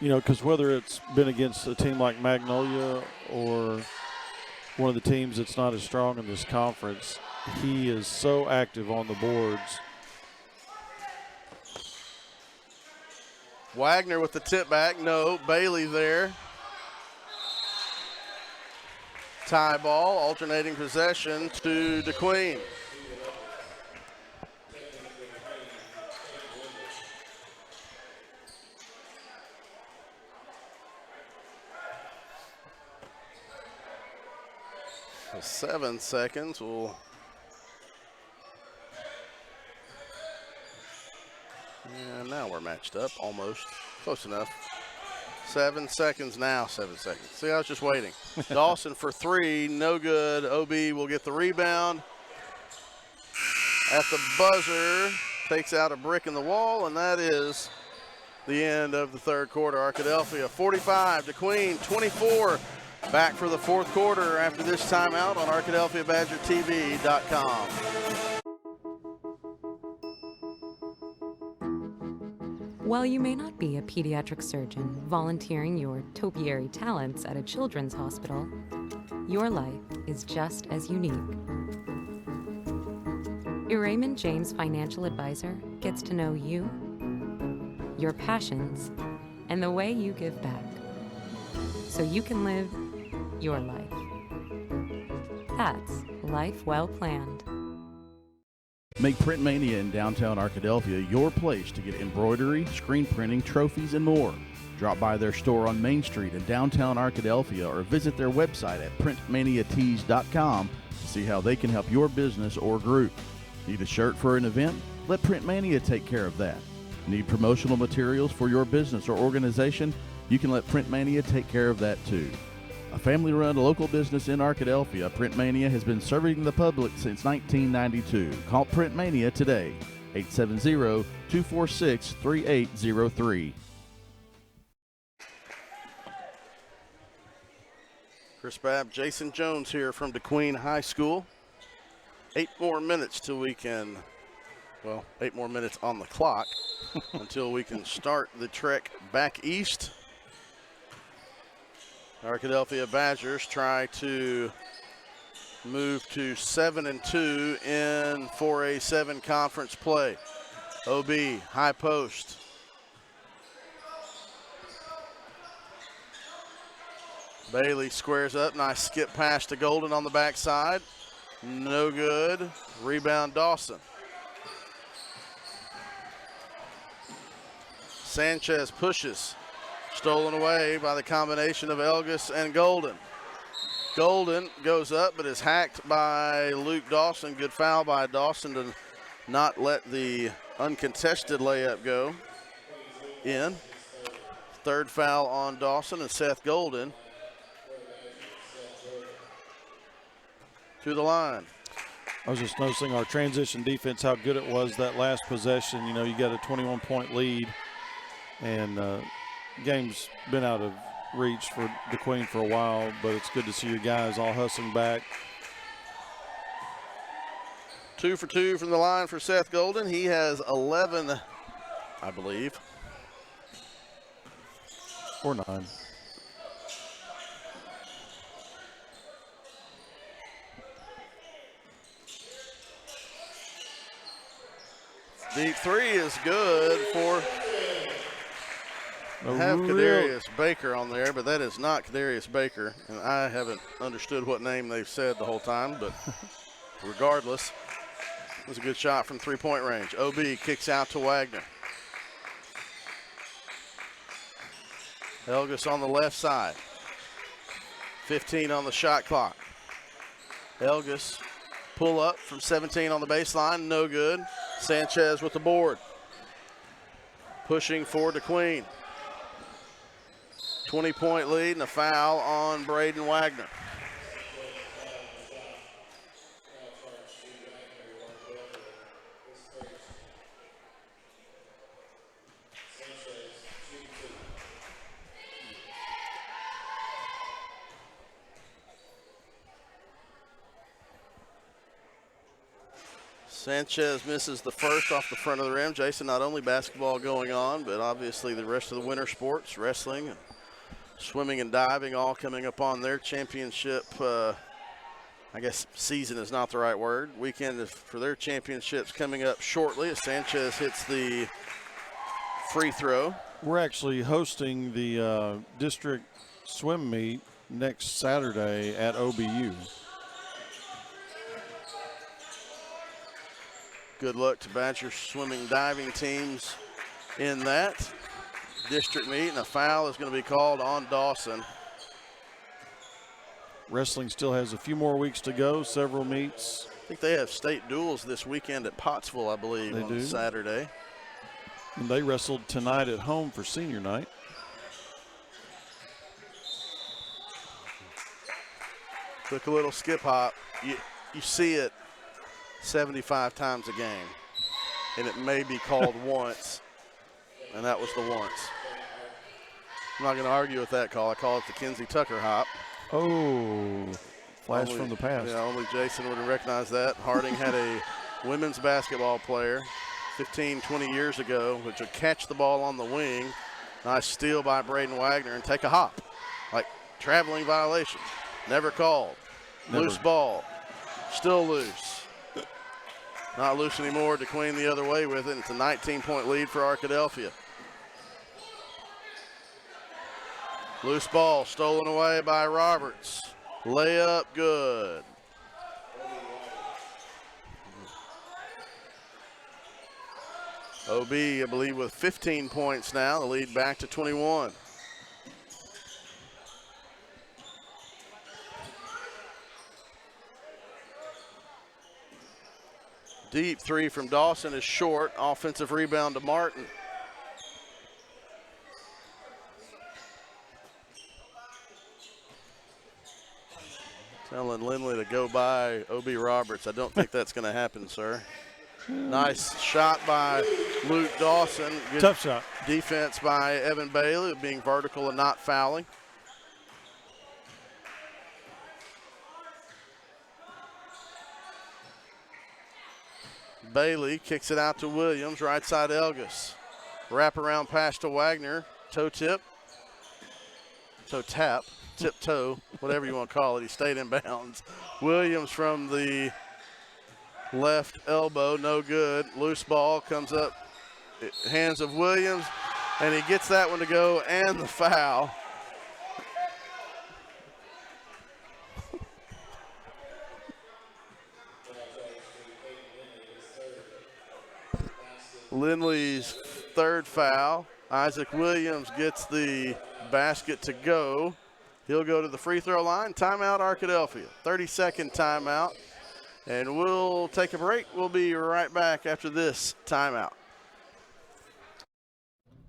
You know, because whether it's been against a team like Magnolia or one of the teams that's not as strong in this conference, he is so active on the boards. Wagner with the tip back. No, Bailey there. Tie ball, alternating possession to DeQueen. So 7 seconds will. And now we're matched up, almost. Close enough. 7 seconds now, 7 seconds. See, I was just waiting. Dawson for three, no good. OB will get the rebound. At the buzzer, takes out a brick in the wall, and that is the end of the third quarter. Arkadelphia 45, DeQueen 24. Back for the fourth quarter after this timeout on ArkadelphiaBadgerTV.com. While you may not be a pediatric surgeon volunteering your topiary talents at a children's hospital, your life is just as unique. Your Raymond James financial advisor gets to know you, your passions, and the way you give back, so you can live your life. That's life well planned. Make Print Mania in downtown Arkadelphia your place to get embroidery, screen printing, trophies, and more. Drop by their store on Main Street in downtown Arkadelphia or visit their website at printmaniatees.com to see how they can help your business or group. Need a shirt for an event? Let Print Mania take care of that. Need promotional materials for your business or organization? You can let Print Mania take care of that too. A family-run local business in Arkadelphia, Print Mania has been serving the public since 1992. Call Print Mania today, 870-246-3803. Chris Babb, Jason Jones here from DeQueen High School. 8 more minutes till we can, well, 8 more minutes on the clock until we can start the trek back east. Arkadelphia Badgers try to move to 7-2 in 4A7 conference play. OB, high post. Bailey squares up, nice skip pass to Golden on the backside. No good. Rebound Dawson. Sanchez pushes. Stolen away by the combination of Elgis and Golden. Golden goes up but is hacked by Luke Dawson. Good foul by Dawson to not let the uncontested layup go in. Third foul on Dawson and Seth Golden to the line. I was just noticing our transition defense, how good it was that last possession. You know, you got a 21-point lead, and game's been out of reach for DeQueen for a while, but it's good to see your guys all hustling back. 2 for 2 from the line for Seth Golden. He has 11, I believe. Or 9. Deep three is good for Kadarius Baker on there, but that is not Kadarius Baker. And I haven't understood what name they've said the whole time, but regardless, it was a good shot from three-point range. OB kicks out to Wagner. Elgis on the left side. 15 on the shot clock. Elgis pull up from 17 on the baseline, no good. Sanchez with the board. Pushing for DeQueen. 20-point lead and a foul on Braden Wagner. Sanchez misses the first off the front of the rim. Jason, not only basketball going on, but obviously the rest of the winter sports, wrestling, and swimming and diving, all coming up on their championship. I guess season is not the right word. Weekend for their championships coming up shortly as Sanchez hits the free throw. We're actually hosting the district swim meet next Saturday at OBU. Good luck to Badger swimming diving teams in that district meet, and a foul is going to be called on Dawson. Wrestling still has a few more weeks to go, several meets. I think they have state duels this weekend at Pottsville, I believe, they on do. Saturday. And they wrestled tonight at home for senior night. Took a little skip hop. You see it 75 times a game, and it may be called once, and that was the once. I'm not going to argue with that call. I call it the Kinsey Tucker hop. Oh, flash from the past. Yeah, only Jason would have recognized that. Harding had a women's basketball player 15, 20 years ago, which would catch the ball on the wing. Nice steal by Braden Wagner and take a hop. Like traveling violation. Never called. Never. Loose ball. Still loose. Not loose anymore. DeQueen the other way with it. It's a 19-point lead for Arkadelphia. Loose ball stolen away by Roberts. Layup good. OB, I believe, with 15 points now. The lead back to 21. Deep three from Dawson is short. Offensive rebound to Martin. Telling Lindley to go by O.B. Roberts. I don't think that's going to happen, sir. Nice shot by Luke Dawson. Good tough shot. Defense by Evan Bailey, being vertical and not fouling. Bailey kicks it out to Williams, right side Elgis. Wrap around pass to Wagner, toe tip, toe tap, tiptoe, whatever you want to call it. He stayed in bounds. Williams from the left elbow, no good. Loose ball comes up, hands of Williams, and he gets that one to go and the foul. Lindley's third foul. Isaac Williams gets the basket to go. He'll go to the free throw line. Timeout, Arkadelphia. 30-second timeout. And we'll take a break. We'll be right back after this timeout.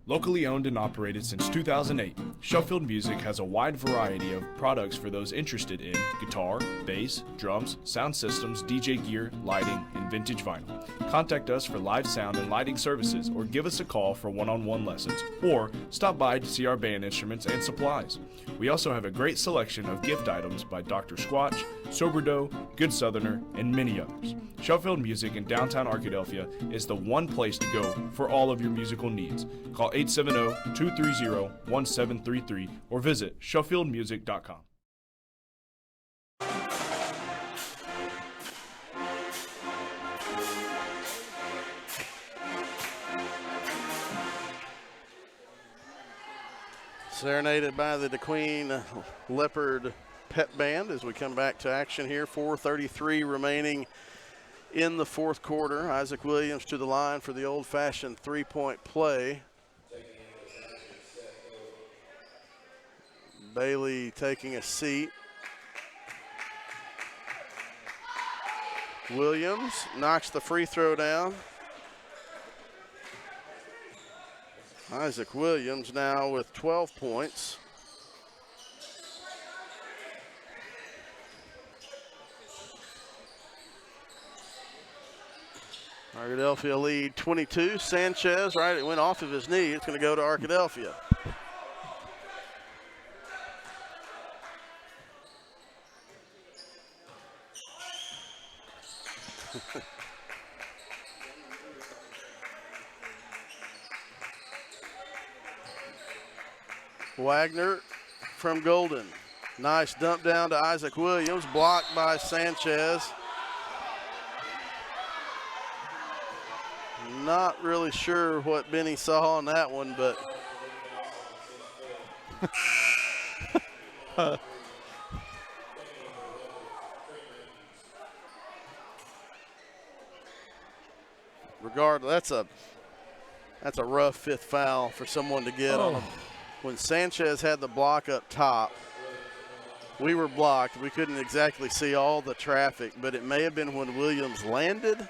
Locally owned and operated since 2008, Sheffield Music has a wide variety of products for those interested in guitar, bass, drums, sound systems, DJ gear, lighting, and vintage vinyl. Contact us for live sound and lighting services, or give us a call for one-on-one lessons, or stop by to see our band instruments and supplies. We also have a great selection of gift items by Dr. Squatch, Soberdough, Good Southerner, and many others. Sheffield Music in downtown Arkadelphia is the one place to go for all of your musical needs. Call 870-230-1733 or visit SheffieldMusic.com. Serenaded by the DeQueen Leopard Pep Band as we come back to action here. 4:33 remaining in the fourth quarter. Isaac Williams to the line for the old-fashioned three-point play. Bailey taking a seat. Williams knocks the free throw down. Isaac Williams now with 12 points. Arkadelphia lead 22. Sanchez, right, it went off of his knee. It's going to go to Arkadelphia. Wagner from Golden. Nice dump down to Isaac Williams, blocked by Sanchez. Not really sure what Benny saw on that one, but regardless, that's a rough fifth foul for someone to get on him. When Sanchez had the block up top, we were blocked. We couldn't exactly see all the traffic, but it may have been when Williams landed.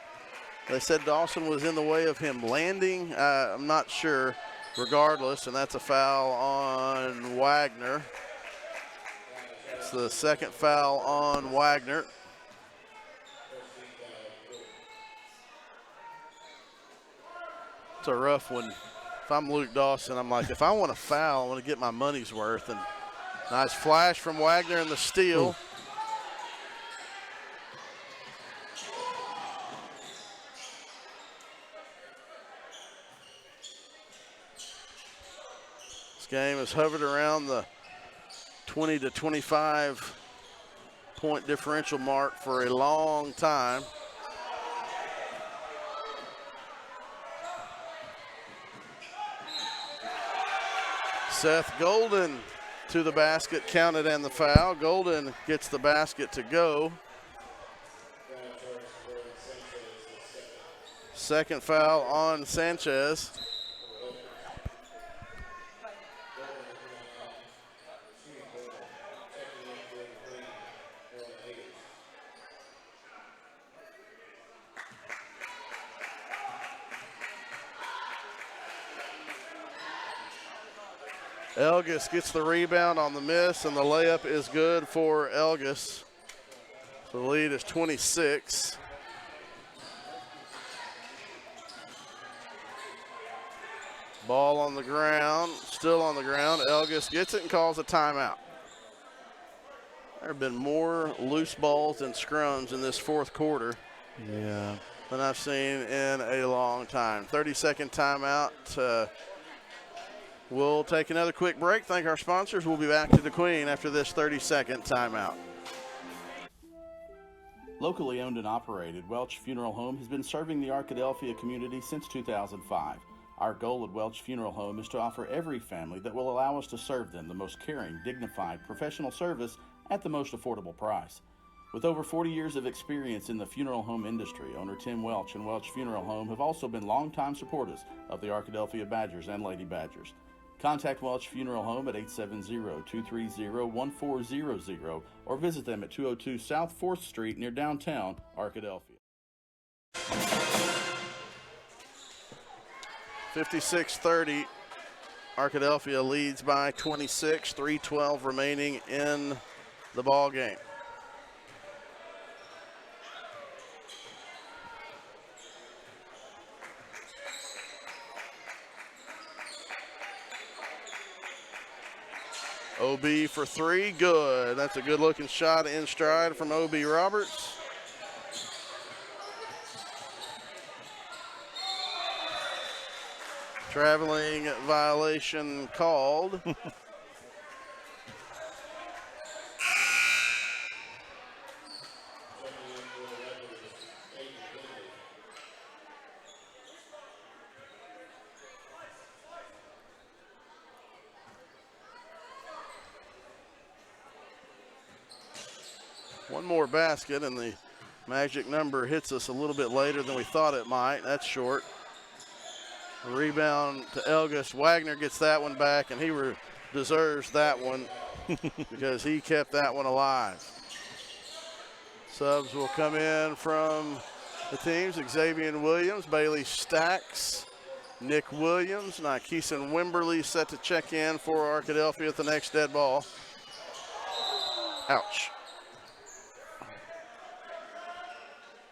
They said Dawson was in the way of him landing. I'm not sure. Regardless, and that's a foul on Wagner. It's the second foul on Wagner. It's a rough one. If I'm Luke Dawson, I'm like, if I want a foul, I want to get my money's worth. And nice flash from Wagner in the steal. Ooh. This game has hovered around the 20 to 25 point differential mark for a long time. Seth Golden to the basket, counted and the foul. Golden gets the basket to go. Second foul on Sanchez. Elgis gets the rebound on the miss, and the layup is good for Elgis. So the lead is 26. Ball on the ground, still on the ground. Elgis gets it and calls a timeout. There have been more loose balls and scrums in this fourth quarter than I've seen in a long time. 30-second timeout. We'll take another quick break. Thank our sponsors. We'll be back to DeQueen after this 30-second timeout. Locally owned and operated, Welch Funeral Home has been serving the Arkadelphia community since 2005. Our goal at Welch Funeral Home is to offer every family that will allow us to serve them the most caring, dignified, professional service at the most affordable price. With over 40 years of experience in the funeral home industry, owner Tim Welch and Welch Funeral Home have also been longtime supporters of the Arkadelphia Badgers and Lady Badgers. Contact Welch Funeral Home at 870-230-1400 or visit them at 202 South 4th Street near downtown Arkadelphia. 56-30, Arkadelphia leads by 26, 3:12 remaining in the ball game. OB for three, good. That's a good looking shot in stride from OB Roberts. Traveling violation called. one more basket, and the magic number hits us a little bit later than we thought it might. That's short. Rebound to Elgis. Wagner gets that one back, and he deserves that one because he kept that one alive. Subs will come in from the teams. Xavier Williams, Bailey Stacks, Nick Williams, Nykeeson Wimberly set to check in for Arkadelphia at the next dead ball. Ouch.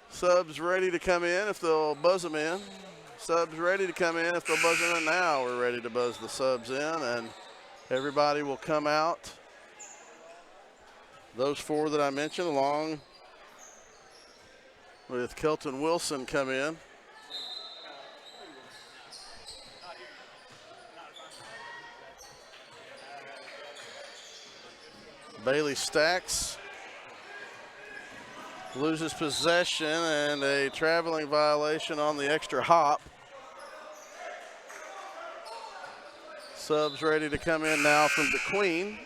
Subs ready to come in if they'll buzz them in. Subs ready to come in if they'll buzz them in. Now we're ready to buzz the subs in, and everybody will come out. Those four that I mentioned, along with Kelton Wilson, come in. Bailey Stacks loses possession and a traveling violation on the extra hop. Subs ready to come in now from DeQueen.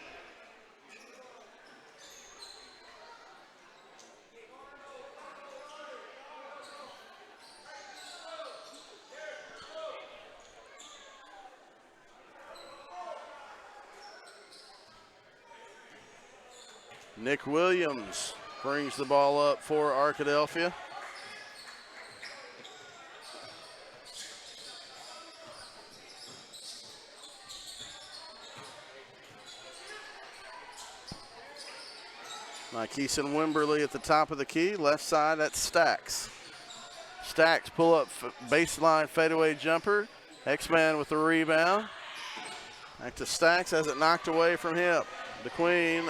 Nick Williams brings the ball up for Arkadelphia. Nykeeson Wimberly at the top of the key. Left side, that's Stacks. Stacks pull up baseline fadeaway jumper. X-Man with the rebound. Back to Stacks, has it knocked away from him. DeQueen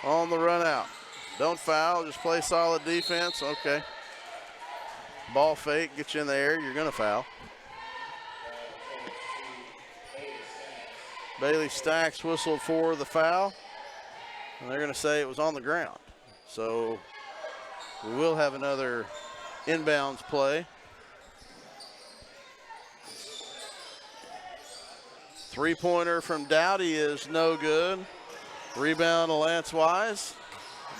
on the run out. Don't foul, just play solid defense. Okay. Ball fake, get you in the air, you're gonna foul. Bailey Stacks whistled for the foul, and they're gonna say it was on the ground. So we will have another inbounds play. Three-pointer from Dowdy is no good. Rebound to Lance Wise.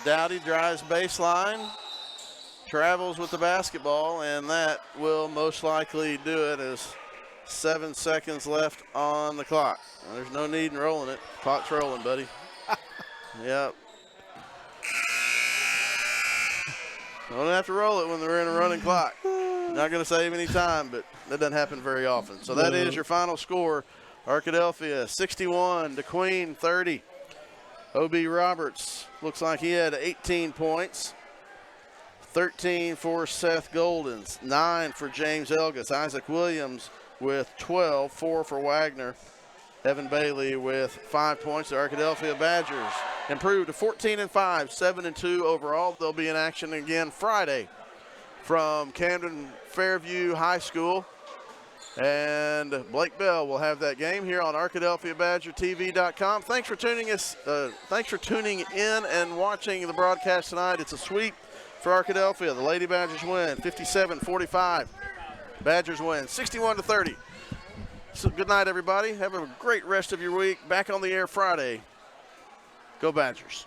Dowdy drives baseline, travels with the basketball, and that will most likely do it as 7 seconds left on the clock. Well, there's no need in rolling it. Clock's rolling, buddy. Yep. Don't have to roll it when they're in a running clock. Not going to save any time, but that doesn't happen very often. So that is your final score. Arkadelphia 61, DeQueen 30. O.B. Roberts looks like he had 18 points. 13 for Seth Goldens, 9 for James Elgis. Isaac Williams with 12, 4 for Wagner. Evan Bailey with 5 points. The Arkadelphia Badgers improved to 14-5, 7-2 overall. They'll be in action again Friday from Camden Fairview High School. And Blake Bell will have that game here on ArkadelphiaBadgerTV.com. Thanks for tuning in and watching the broadcast tonight. It's a sweep for Arkadelphia. The Lady Badgers win 57-45. Badgers win 61-30. So good night, everybody. Have a great rest of your week. Back on the air Friday. Go Badgers.